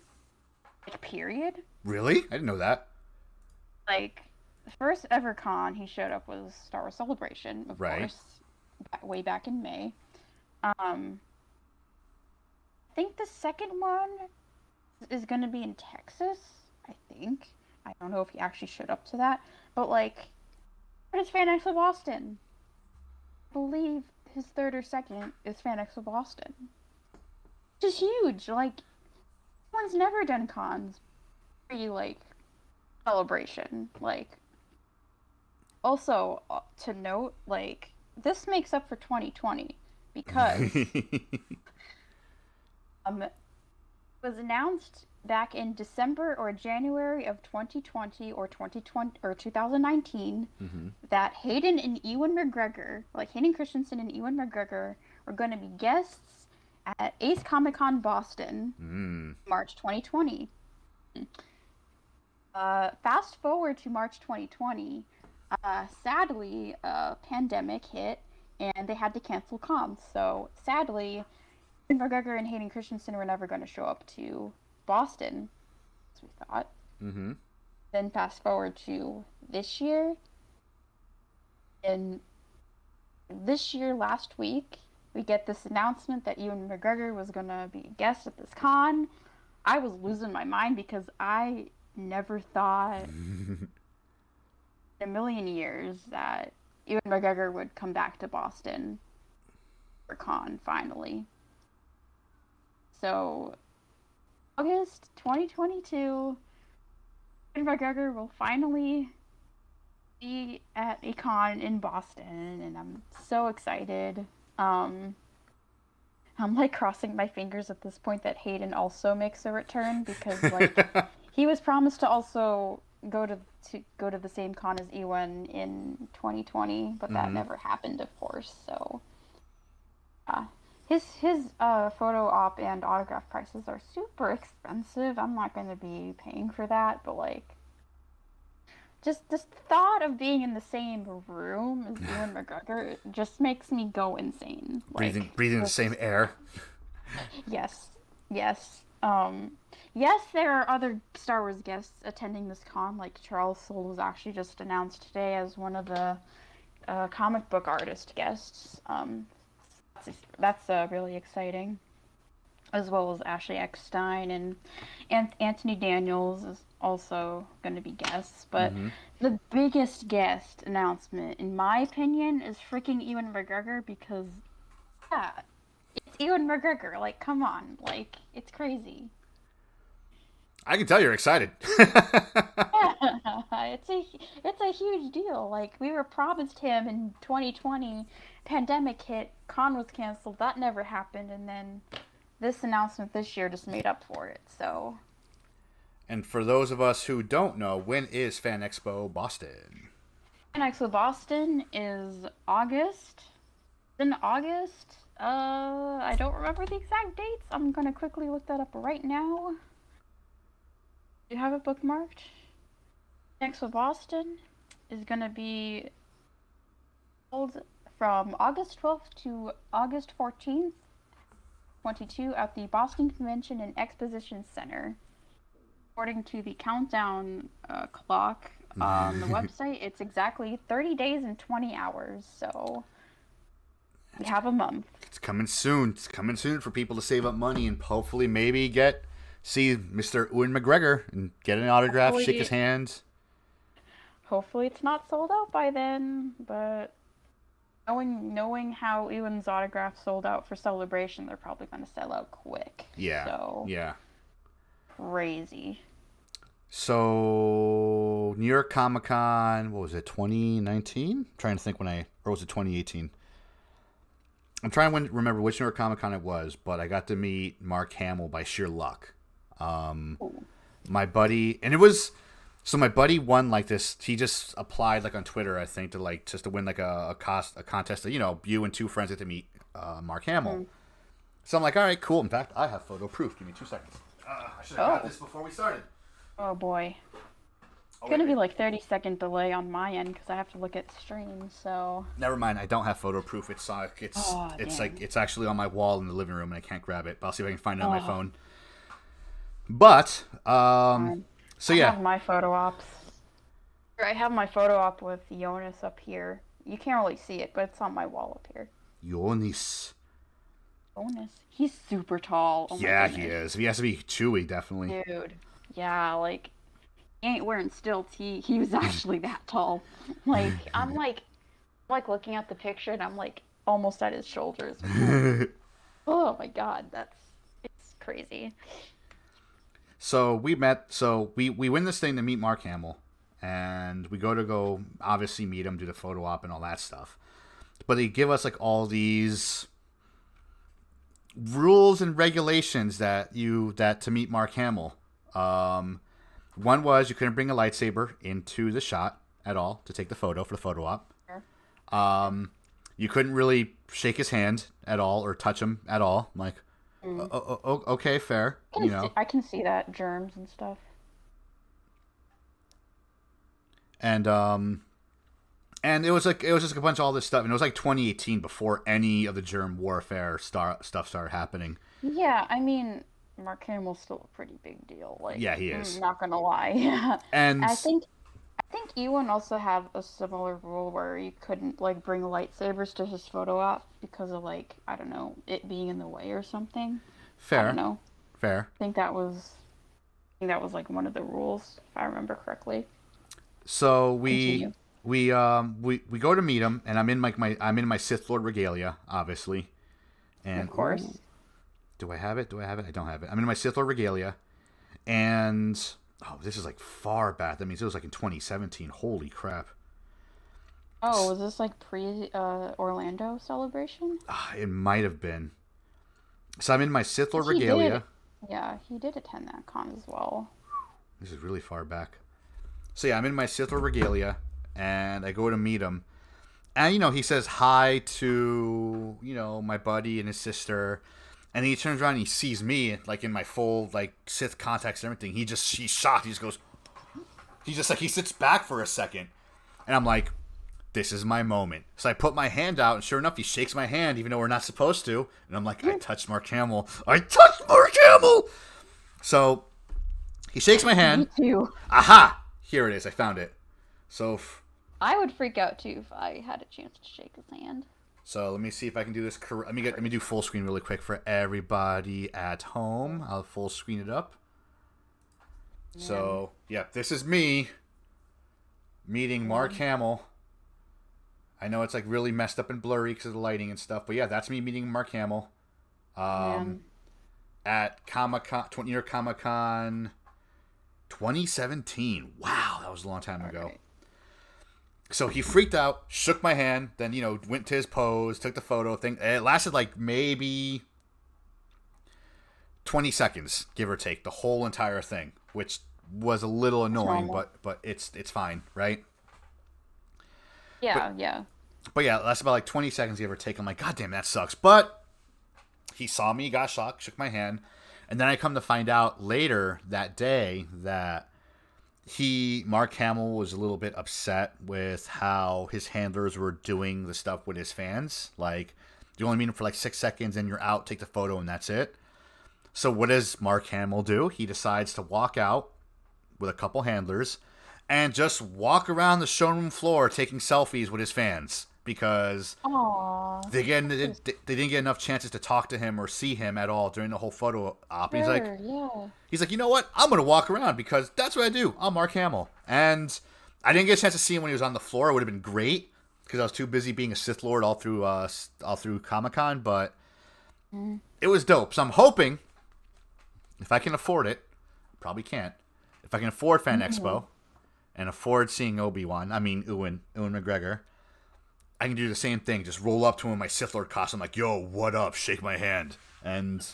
Period. Really? I didn't know that. The first ever con he showed up was Star Wars Celebration, of course, way back in May. I think the second one is going to be in Texas, I think. I don't know if he actually showed up to that. But, what is Fan Expo Boston? I believe his third or second is Fan Expo Boston. Which is huge. One's never done cons. Celebration. Also, to note, this makes up for 2020. Because it was announced back in December or January of 2020 or 2019 that Hayden Christensen and Ewan McGregor were going to be guests at Ace Comic-Con Boston, March 2020. Fast forward to March 2020, sadly, a pandemic hit, and they had to cancel cons. So, sadly, McGregor and Hayden Christensen were never going to show up to Boston, as we thought. Mm-hmm. Then fast forward to this year. And this year, last week, we get this announcement that Ewan McGregor was going to be a guest at this con. I was losing my mind because I never thought in a million years that Ewan McGregor would come back to Boston for con, finally. So, August 2022, Ewan McGregor will finally be at a con in Boston, and I'm so excited. I'm crossing my fingers at this point that Hayden also makes a return, because he was promised to also go to the same con as Ewan in 2020, but that never happened, of course. So, his photo op and autograph prices are super expensive. I'm not going to be paying for that, but just this thought of being in the same room as Ewan McGregor just makes me go insane. Breathing the same air. Yes. Yes, there are other Star Wars guests attending this con. Charles Soule was actually just announced today as one of the comic book artist guests. That's really exciting. As well as Ashley Eckstein and Anthony Daniels is also going to be guests. But the biggest guest announcement, in my opinion, is freaking Ewan McGregor, because, it's Ewan McGregor. Come on. It's crazy. I can tell you're excited. It's a huge deal. We were promised him in 2020. Pandemic hit. Con was canceled. That never happened. And then this announcement this year just made up for it. So. And for those of us who don't know, when is Fan Expo Boston? Fan Expo Boston is August. In August. I don't remember the exact dates. I'm gonna quickly look that up right now. You have it bookmarked? Next with Boston is going to be held from August 12th to August 14th, 22 at the Boston Convention and Exposition Center. According to the countdown clock on the website, it's exactly 30 days and 20 hours, so we have a month. It's coming soon. It's coming soon for people to save up money and hopefully maybe see Mr. Ewan McGregor and get an autograph, shake his hands. Hopefully it's not sold out by then, but knowing how Ewan's autograph sold out for Celebration, they're probably going to sell out quick. Yeah. So, yeah. Crazy. So, New York Comic Con, what was it, 2019? I'm trying to think or was it 2018? I'm trying to remember which New York Comic Con it was, but I got to meet Mark Hamill by sheer luck. My buddy, and it was, so my buddy won like this, he just applied like on Twitter, I think, to win like a contest that, you and two friends get to meet Mark Hamill. So I'm like, all right, cool. In fact, I have photo proof. Give me 2 seconds. I should have got this before we started. Oh boy. It's going to be like 30-second delay on my end because I have to look at streams, so. Never mind, I don't have photo proof. It's actually on my wall in the living room and I can't grab it. But I'll see if I can find it on my phone. But, so yeah. I have my photo ops. I have my photo op with Jonas up here. You can't really see it, but it's on my wall up here. Jonas. He's super tall. Oh yeah, he is. He has to be chewy, definitely. Dude. Yeah, like, he ain't wearing stilts. He was actually that tall. Like, I'm like looking at the picture and I'm like almost at his shoulders. Oh my god, it's crazy. So we win this thing to meet Mark Hamill, and we go obviously meet him, do the photo op and all that stuff. But they give us like all these rules and regulations that to meet Mark Hamill. One was you couldn't bring a lightsaber into the shot at all to take the photo for the photo op. Sure. You couldn't really shake his hand at all or touch him at all. I'm like, okay, fair. I can see that, germs and stuff. And it was just a bunch of all this stuff, and it was like 2018 before any of the germ warfare stuff started happening. Yeah, I mean, Mark Hamill's still a pretty big deal. Like, yeah, he is. I'm not gonna lie. And I think Ewan also had a similar rule where you couldn't like bring lightsabers to his photo op because of like, I don't know, it being in the way or something. Fair. I don't know. Fair. I think that was like one of the rules, if I remember correctly. So we go to meet him, and I'm in my Sith Lord regalia, obviously. And of course. Do I have it? I don't have it. I'm in my Sith Lord regalia, and this is like far back. That means it was like in 2017. Holy crap! Oh, was this like pre Orlando celebration? It might have been. So I'm in my Sith Lord regalia. He did attend that con as well. This is really far back. So yeah, I'm in my Sith Lord regalia, and I go to meet him, and he says hi to my buddy and his sister. And he turns around and he sees me, like, in my full, like, Sith contacts and everything. He's shocked. He just goes, he sits back for a second. And I'm like, this is my moment. So I put my hand out, and sure enough, he shakes my hand, even though we're not supposed to. And I'm like, I touched Mark Hamill. So he shakes my hand. Me too. Aha! Here it is. I found it. So I would freak out, too, if I had a chance to shake his hand. So let me see if I can do this. Let me do full screen really quick for everybody at home. I'll full screen it up. Yeah. So yeah, this is me meeting Mark Hamill. I know it's like really messed up and blurry because of the lighting and stuff, but yeah, that's me meeting Mark Hamill. At Comic-Con, New York Comic-Con 2017. Wow, that was a long time ago. Right. So he freaked out, shook my hand, then, went to his pose, took the photo thing. It lasted like maybe 20 seconds, give or take, the whole entire thing, which was a little annoying, but it's fine, right? Yeah, yeah. But yeah, it lasted about like 20 seconds, give or take. I'm like, God damn, that sucks. But he saw me, got shocked, shook my hand, And then I come to find out later that day that Mark Hamill was a little bit upset with how his handlers were doing the stuff with his fans. Like, you only meet him for like 6 seconds and you're out, take the photo, and that's it. So what does Mark Hamill do? He decides to walk out with a couple handlers and just walk around the showroom floor taking selfies with his fans because Aww. they didn't get enough chances to talk to him or see him at all during the whole photo op. Sure, He's like, you know what? I'm going to walk around because that's what I do. I'm Mark Hamill. And I didn't get a chance to see him when he was on the floor. It would have been great because I was too busy being a Sith Lord all through Comic-Con, but it was dope. So I'm hoping, if I can afford it, probably can't, if I can afford Fan Expo and afford seeing Ewan McGregor, I can do the same thing. Just roll up to him in my Sith Lord costume, like, yo, what up? Shake my hand. And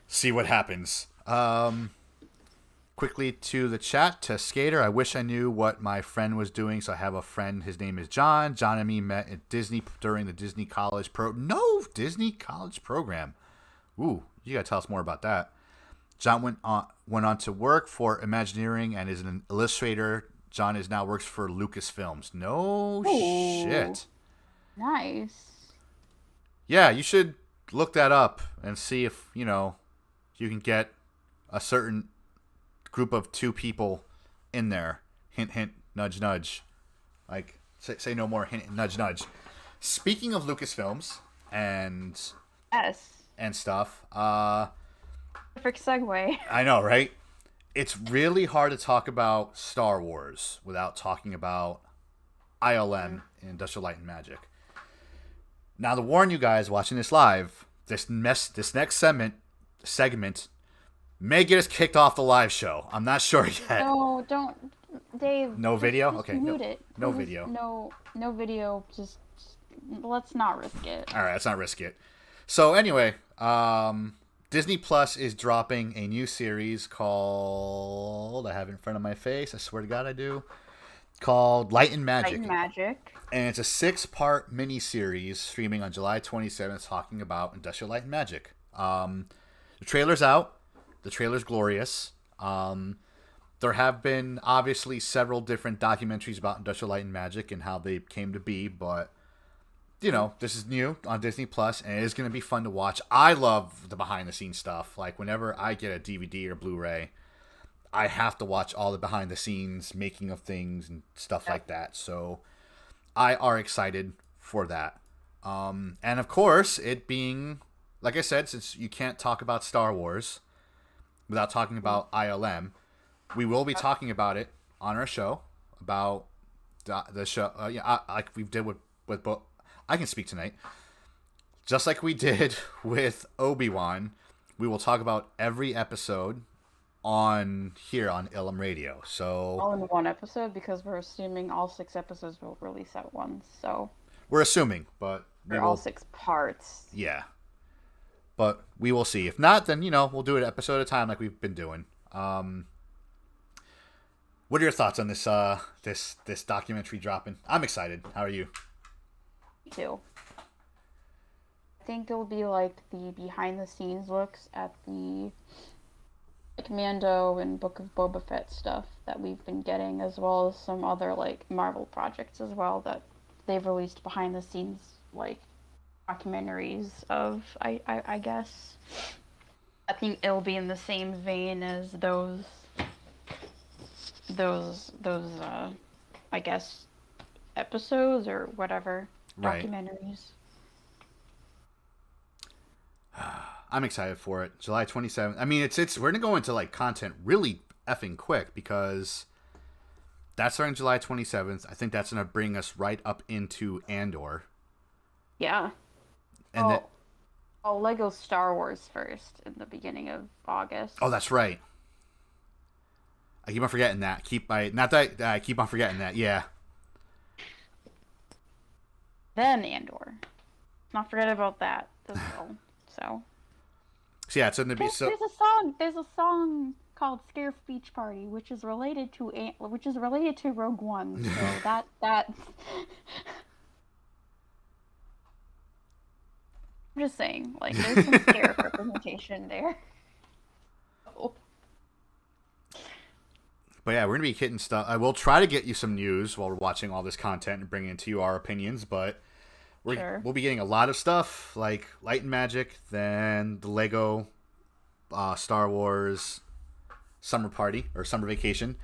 see what happens. Quickly to the chat, to Skater. I wish I knew what my friend was doing. So I have a friend. His name is John. John and me met at Disney during the Disney College Disney College program. Ooh, you got to tell us more about that. John went on to work for Imagineering and is an illustrator. John works for Lucasfilms. No shit. Nice. Yeah, you should look that up and see if, you can get a certain group of 2 people in there. Hint, hint, nudge, nudge. Like, say no more, hint, nudge, nudge. Speaking of Lucasfilms and stuff. Perfect segue. I know, right? It's really hard to talk about Star Wars without talking about ILM, Industrial Light and Magic. Now, to warn you guys watching this live, this next segment may get us kicked off the live show. I'm not sure yet. No, don't, Dave. No video? Just Okay. Mute it. No video. No video. Just let's not risk it. All right, let's not risk it. So anyway, Disney Plus is dropping a new series called, I have it in front of my face, I swear to God I do, called Light and Magic. Light and Magic. And it's a 6-part miniseries streaming on July 27th talking about Industrial Light and Magic. The trailer's out. The trailer's glorious. There have been, obviously, several different documentaries about Industrial Light and Magic and how they came to be, but this is new on Disney Plus, and it is going to be fun to watch. I love the behind-the-scenes stuff. Like, whenever I get a DVD or Blu-ray, I have to watch all the behind-the-scenes making of things and stuff like that. So, I are excited for that. And, of course, it being, like I said, since you can't talk about Star Wars without talking about ILM, we will be talking about it on our show, about the show, like we did with both. I can speak tonight. Just like we did with Obi-Wan, we will talk about every episode here on Ilum Radio. So all in one episode, because we're assuming all 6 episodes will release at once. So we're assuming, but all 6 parts. Yeah, but we will see. If not, then we'll do it episode at a time like we've been doing. What are your thoughts on this this documentary dropping? I'm excited. How are you? Too. I think it'll be like the behind the scenes looks at the Mando and Book of Boba Fett stuff that we've been getting, as well as some other like Marvel projects as well that they've released behind the scenes like documentaries of. I guess I think it'll be in the same vein as those I guess episodes or whatever. Right. Documentaries. I'm excited for it. July 27th. I mean, it's we're gonna go into like content really effing quick because that's starting July 27th. I think that's gonna bring us right up into Andor. Yeah. And Lego Star Wars first in the beginning of August. Oh, that's right. I keep on forgetting that. I keep on forgetting that. Yeah. Then Andor. Not forget about that as well. So yeah, it's going to be There's a song called "Scare Beach Party," which is related to Rogue One. So that. I'm just saying, like, there's some fair representation there. Oh, But yeah, we're gonna be hitting stuff. I will try to get you some news while we're watching all this content and bringing to you our opinions. But sure. we'll be getting a lot of stuff like Light and Magic, then the Lego Star Wars Summer Party or Summer Vacation,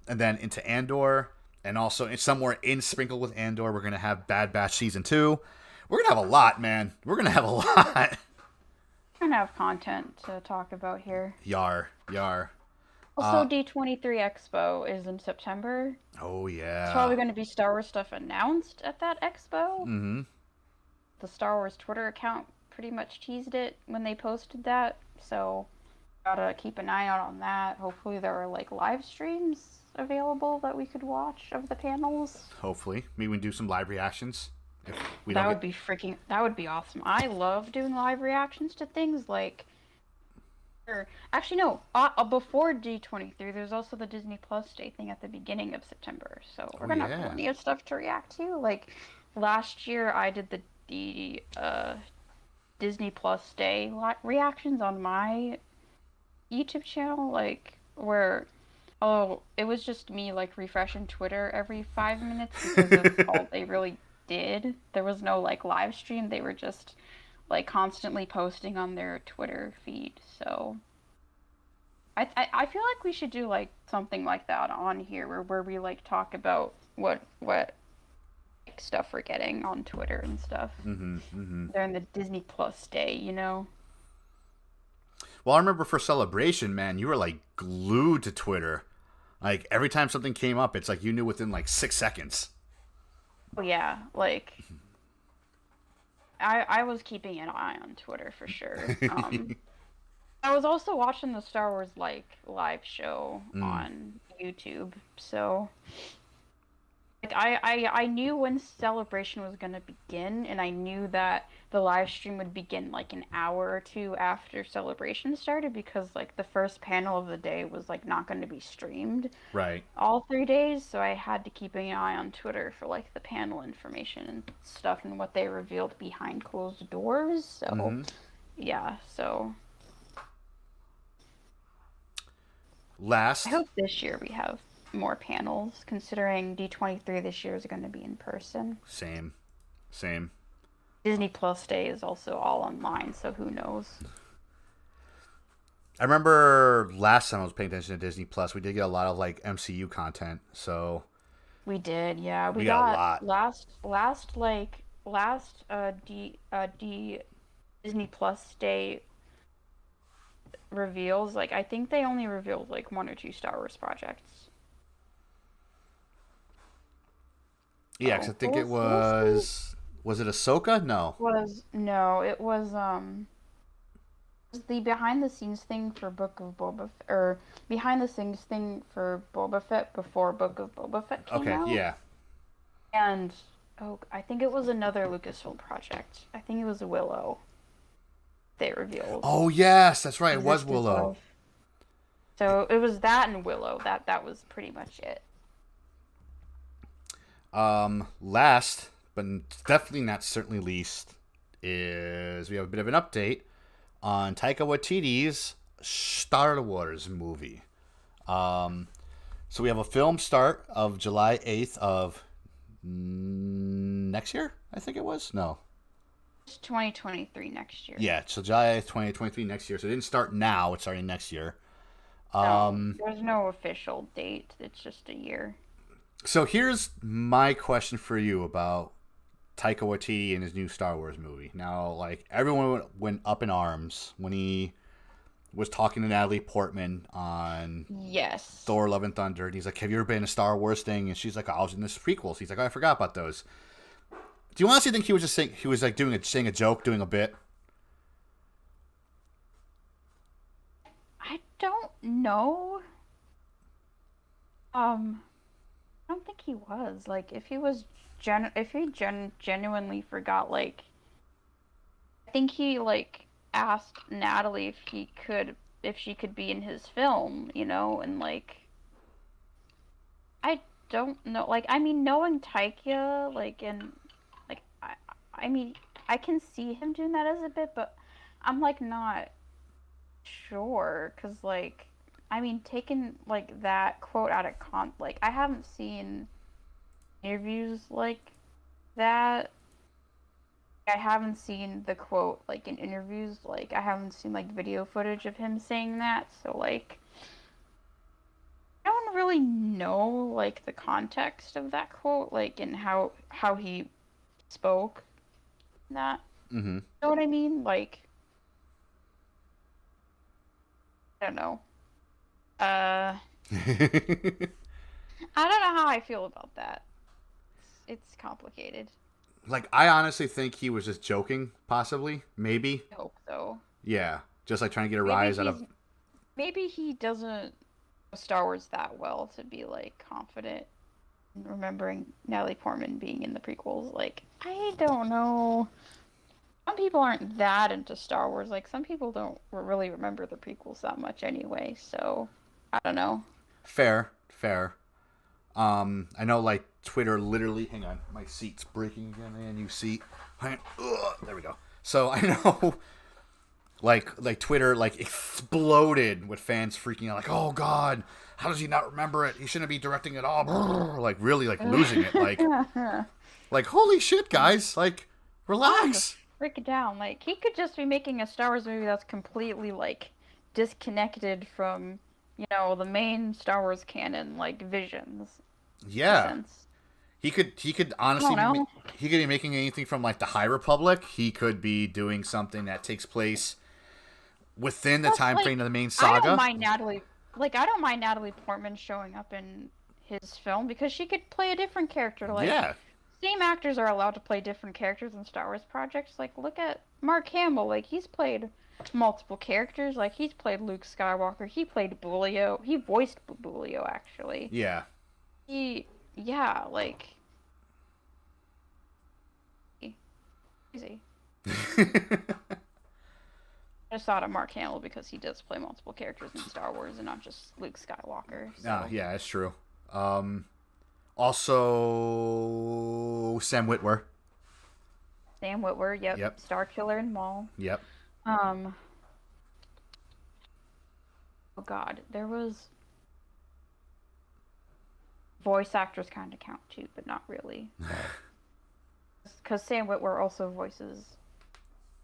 and then into Andor, and also somewhere in sprinkled with Andor, we're gonna have Bad Batch season 2. We're gonna have a lot, man. We're gonna have a lot. We're gonna have content to talk about here. Yar, yar. Also, D23 Expo is in September. Oh It's yeah. probably going to be Star Wars stuff announced at that expo. Mm-hmm. The Star Wars Twitter account pretty much teased it when they posted that, so gotta keep an eye out on that. Hopefully there are like live streams available that we could watch of the panels. Hopefully, maybe we can do some live reactions. If we That don't would get be that would be awesome. I love doing live reactions to things like actually no, before D23 there's also the Disney Plus Day thing at the beginning of September. So we're oh going to have yeah. plenty of stuff to react to. Like last year I did the Disney Plus Day reactions on my YouTube channel, like where it was just me like refreshing Twitter every 5 minutes because of all they really did. There was no like live stream. They were just like constantly posting on their Twitter feed. So I feel like we should do like something like that on here where we like talk about what like, stuff we're getting on Twitter and stuff Mm-hmm. Mm-hmm. during the Disney Plus Day, you know. Well, I remember for Celebration, man, you were like glued to Twitter. Like every time something came up, it's like you knew within like 6 seconds. Oh yeah, like I was keeping an eye on Twitter for sure. I was also watching the Star Wars like live show Mm, on YouTube, so like I knew when Celebration was gonna begin, and I knew that the live stream would begin like an hour or two after Celebration started because like the first panel of the day was like not going to be streamed right. all 3 days, so I had to keep an eye on Twitter for like the panel information and stuff and what they revealed behind closed doors. So Mm-hmm. yeah, so I Last, hope this year we have more panels, considering D23 this year is going to be in person. same, same. Disney Plus Day is also all online, so who knows? I remember last time I was paying attention to Disney Plus, we did get a lot of like MCU content. So We did, yeah. We we got a got lot. last D Disney Plus Day reveals. Like I think they only revealed like one or two Star Wars projects. Yeah, because Oh, I think it what was the was it Ahsoka? No. was no, it was the behind the scenes thing for Book of Boba Fett, or behind the scenes thing for Boba Fett before Book of Boba Fett came Okay, out. yeah. And oh, I think it was another Lucasfilm project. I think it was Willow. They revealed Oh yes, that's right. It was existence Willow. of. So it was that and Willow. That was pretty much it. Last, but definitely not certainly least, is we have a bit of an update on Taika Waititi's Star Wars movie. So we have a film start of July 8th of next year, I think it was. No. It's 2023 next year. Yeah, so July 8th, 2023 next year. So it didn't start now, it's starting next year. No, there's no official date. It's just a year. So here's my question for you about Taika Waititi and his new Star Wars movie. Now, like, everyone went up in arms when he was talking to Natalie Portman on Yes. Thor: Love and Thunder, and he's like, "Have you ever been in a Star Wars thing?" And she's like, "Oh, I was in this prequels." He's like, "Oh, I forgot about those." Do you honestly think he was just saying, he was like saying a joke, doing a bit? I don't know. I don't think he was. Like, if he was genuinely forgot, like, I think he like asked Natalie if she could be in his film, you know, and like I don't know. Like, I mean, knowing Taika, like, and like, I mean, I can see him doing that as a bit, but I'm like not sure because like I mean taking like that quote out of like I haven't seen interviews like that. I haven't seen the quote like in interviews. Like I haven't seen like video footage of him saying that. So like I don't really know like the context of that quote, like and how he spoke that. Mm-hmm. You know what I mean? Like I don't know. Uh, I don't know how I feel about that. It's complicated. Like, I honestly think he was just joking, possibly, maybe. I hope so. Yeah, just like trying to get a Maybe rise out of. maybe he doesn't know Star Wars that well to be like confident in remembering Natalie Portman being in the prequels. Like I don't know. Some people aren't that into Star Wars. Like some people don't really remember the prequels that much anyway. So I don't know. Fair, fair. I know, like, Twitter literally. Hang on, my seat's breaking again. Man, new seat. There we go. So I know, like Twitter, like exploded with fans freaking out, like, "Oh God, how does he not remember it? He shouldn't be directing it all." Like really, like losing it. Like holy shit, guys! Like, relax. Break it down. Like he could just be making a Star Wars movie that's completely like disconnected from the main Star Wars canon, like Visions. Yeah. He could honestly he could be making anything from like the High Republic. He could be doing something that takes place within the time frame of the main saga. I don't mind Natalie Portman showing up in his film because she could play a different character. Like same actors are allowed to play different characters in Star Wars projects. Like look at Mark Hamill. Like he's played multiple characters. Like he's played Luke Skywalker. He played Bulio. He voiced Bulio actually. Yeah. Like crazy. I just thought of Mark Hamill because he does play multiple characters in Star Wars and not just Luke Skywalker. So. Yeah, that's true. Also, Sam Witwer. Sam Witwer, yep. Star Killer and Maul. Yep. Oh God, there was voice actors kind of count too, but not really. Because Sam Witwer also voices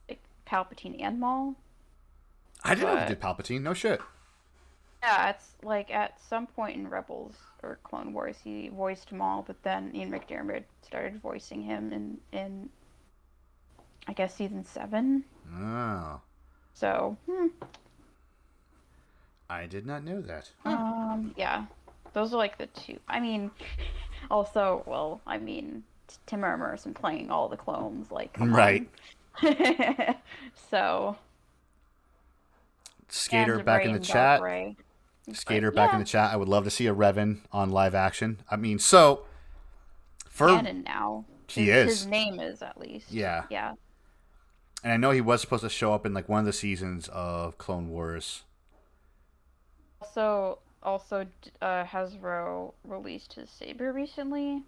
like Palpatine and Maul. I didn't know he did Palpatine. No shit. Yeah, it's like at some point in Rebels or Clone Wars, he voiced Maul, but then Ian McDiarmid started voicing him in I guess season 7. Oh. So. I did not know that. Yeah, those are like the two. I mean, also, well, I mean, Tim Emerson playing all the clones, like come right. On. So. Skater back in the chat. Skater back in the chat. I would love to see a Revan on live action. I mean, so for canon now. His name is at least. Yeah. Yeah. And I know he was supposed to show up in like one of the seasons of Clone Wars. Also, Hasbro released his saber recently,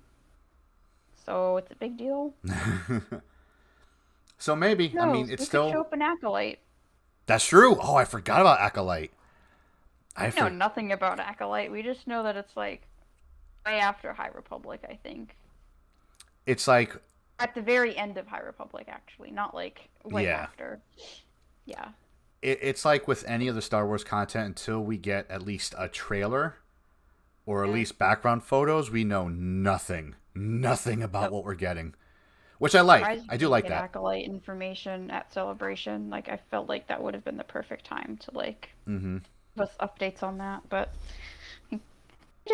so it's a big deal. So maybe I mean it's still show up an Acolyte. That's true. Oh, I forgot about Acolyte. I know nothing about Acolyte. We just know that it's like way after High Republic, I think. It's like at the very end of High Republic, actually, not like way after. Yeah. It's like with any of the Star Wars content, until we get at least a trailer or at least background photos, we know nothing about what we're getting. Which I like. I do like that. Acolyte information at Celebration. Like, I felt like that would have been the perfect time to, like, give us updates on that. But they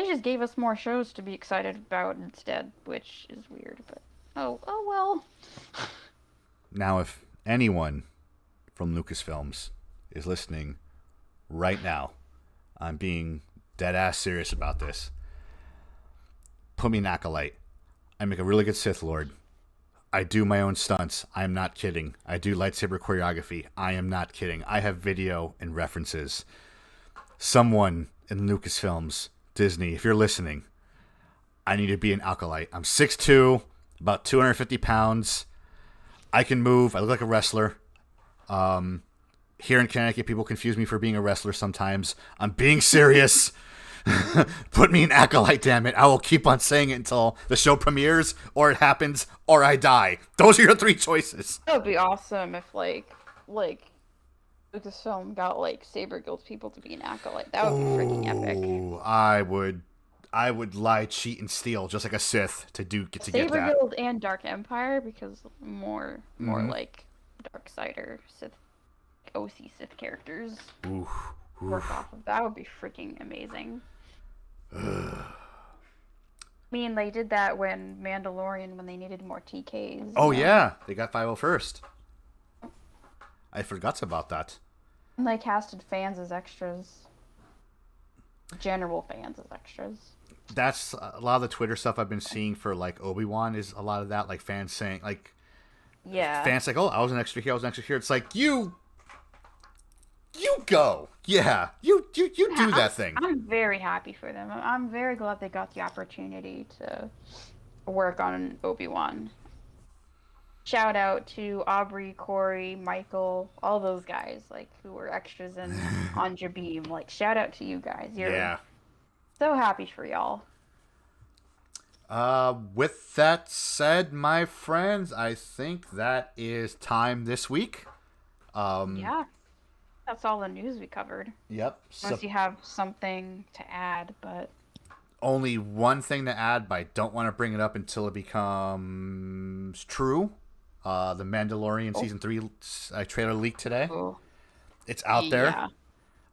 just gave us more shows to be excited about instead, which is weird. But, oh well. Now, if anyone from Lucasfilms is listening right now, I'm being dead-ass serious about this. Put me an Acolyte. I make a really good Sith Lord. I do my own stunts. I am not kidding. I do lightsaber choreography. I am not kidding. I have video and references. Someone in Lucasfilms, Disney, if you're listening, I need to be an Acolyte. I'm 6'2", about 250 pounds. I can move. I look like a wrestler. Here in Connecticut, people confuse me for being a wrestler sometimes. I'm being serious. Put me in Acolyte, damn it. I will keep on saying it until the show premieres, or it happens, or I die. Those are your three choices. That would be awesome if Lucasfilm got like Saber Guild people to be an acolyte. That would be freaking epic. I would lie, cheat, and steal just like a Sith to get Saber that. Guild and Dark Empire because more like Darksider Sith, OC Sith characters work off of that would be freaking amazing. I mean, they did that when Mandalorian when they needed more TKs. Oh yeah, they got 501st. I forgot about that. And they casted fans as extras. General fans as extras. That's a lot of the Twitter stuff I've been seeing for like Obi-Wan is a lot of that, like fans saying like, yeah, fans like, oh, I was an extra here, I was an extra here. It's like you go, yeah, you do that thing. I'm very happy for them. I'm very glad they got the opportunity to work on Obi-Wan. Shout out to Aubrey, Corey, Michael, all those guys like who were extras on Jabeem. Like shout out to you guys. You're so happy for y'all. With that said, my friends, I think that is time this week. Yeah, that's all the news we covered. Yep. Unless you have something to add, but only one thing to add, but I don't want to bring it up until it becomes true. The Mandalorian Season 3 trailer leaked today. Oh. It's out there. Yeah.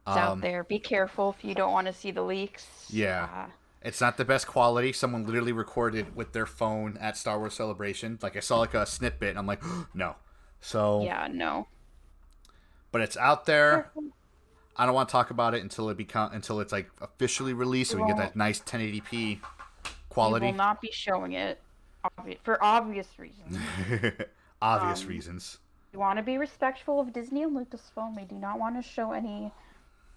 It's out there. Be careful if you don't want to see the leaks. Yeah. It's not the best quality. Someone literally recorded with their phone at Star Wars Celebration. Like I saw like a snippet and I'm like, no. So yeah, no. But it's out there. I don't want to talk about it until it's like officially released so we can get that nice 1080p quality. We will not be showing it for obvious reasons. Obvious reasons. We want to be respectful of Disney and Lucasfilm. We do not want to show any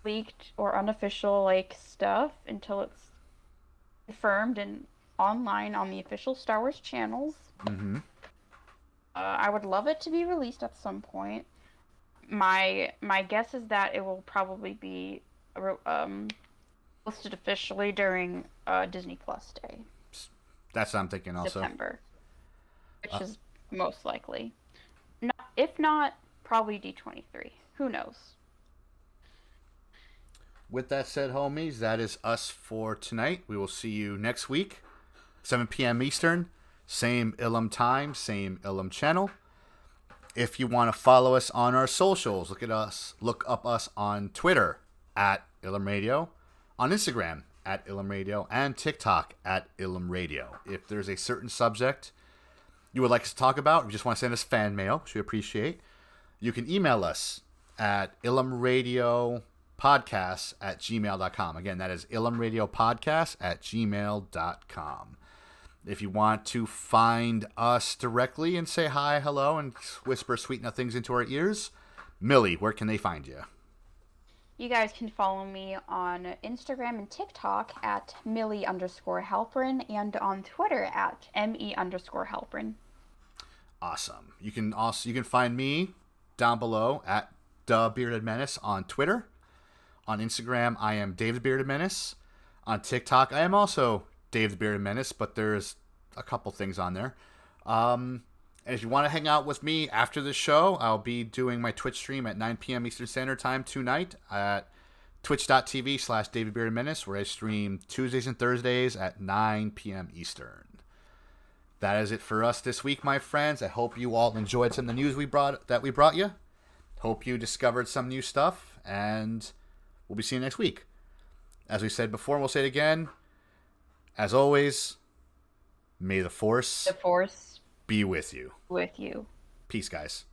leaked or unofficial like stuff until it's confirmed and online on the official Star Wars channels. Mm-hmm. I would love it to be released at some point. My guess is that it will probably be listed officially during Disney Plus Day. That's what I'm thinking also. September, which is most likely. If not, probably D23. Who knows? With that said, homies, that is us for tonight. We will see you next week, 7 p.m. Eastern. Same Ilum time, same Ilum channel. If you want to follow us on our socials, look up us on Twitter at Ilum Radio, on Instagram at Ilum Radio, and TikTok at Ilum Radio. If there's a certain subject you would like us to talk about, or you just want to send us fan mail, which we appreciate, you can email us at ilumradiopodcast@gmail.com. Again, that is ilumradiopodcast@gmail.com. If you want to find us directly and say hi, hello, and whisper sweet nothings into our ears, Millie, where can they find you? You guys can follow me on Instagram and TikTok at Millie_Halperin and on Twitter at ME_Halperin. Awesome. You can find me down below at The Bearded Menace on Twitter. On Instagram, I am Dave the Bearded Menace. On TikTok, I am also Dave the Bearded Menace, but there's a couple things on there. And if you want to hang out with me after the show, I'll be doing my Twitch stream at 9 p.m. Eastern Standard Time tonight at twitch.tv/DavidBeardedMenace, where I stream Tuesdays and Thursdays at 9 p.m. Eastern. That is it for us this week, my friends. I hope you all enjoyed some of the news we brought you. Hope you discovered some new stuff, and we'll be seeing you next week. As we said before, and we'll say it again, as always, may the Force The Force be with you. with you. Peace, guys.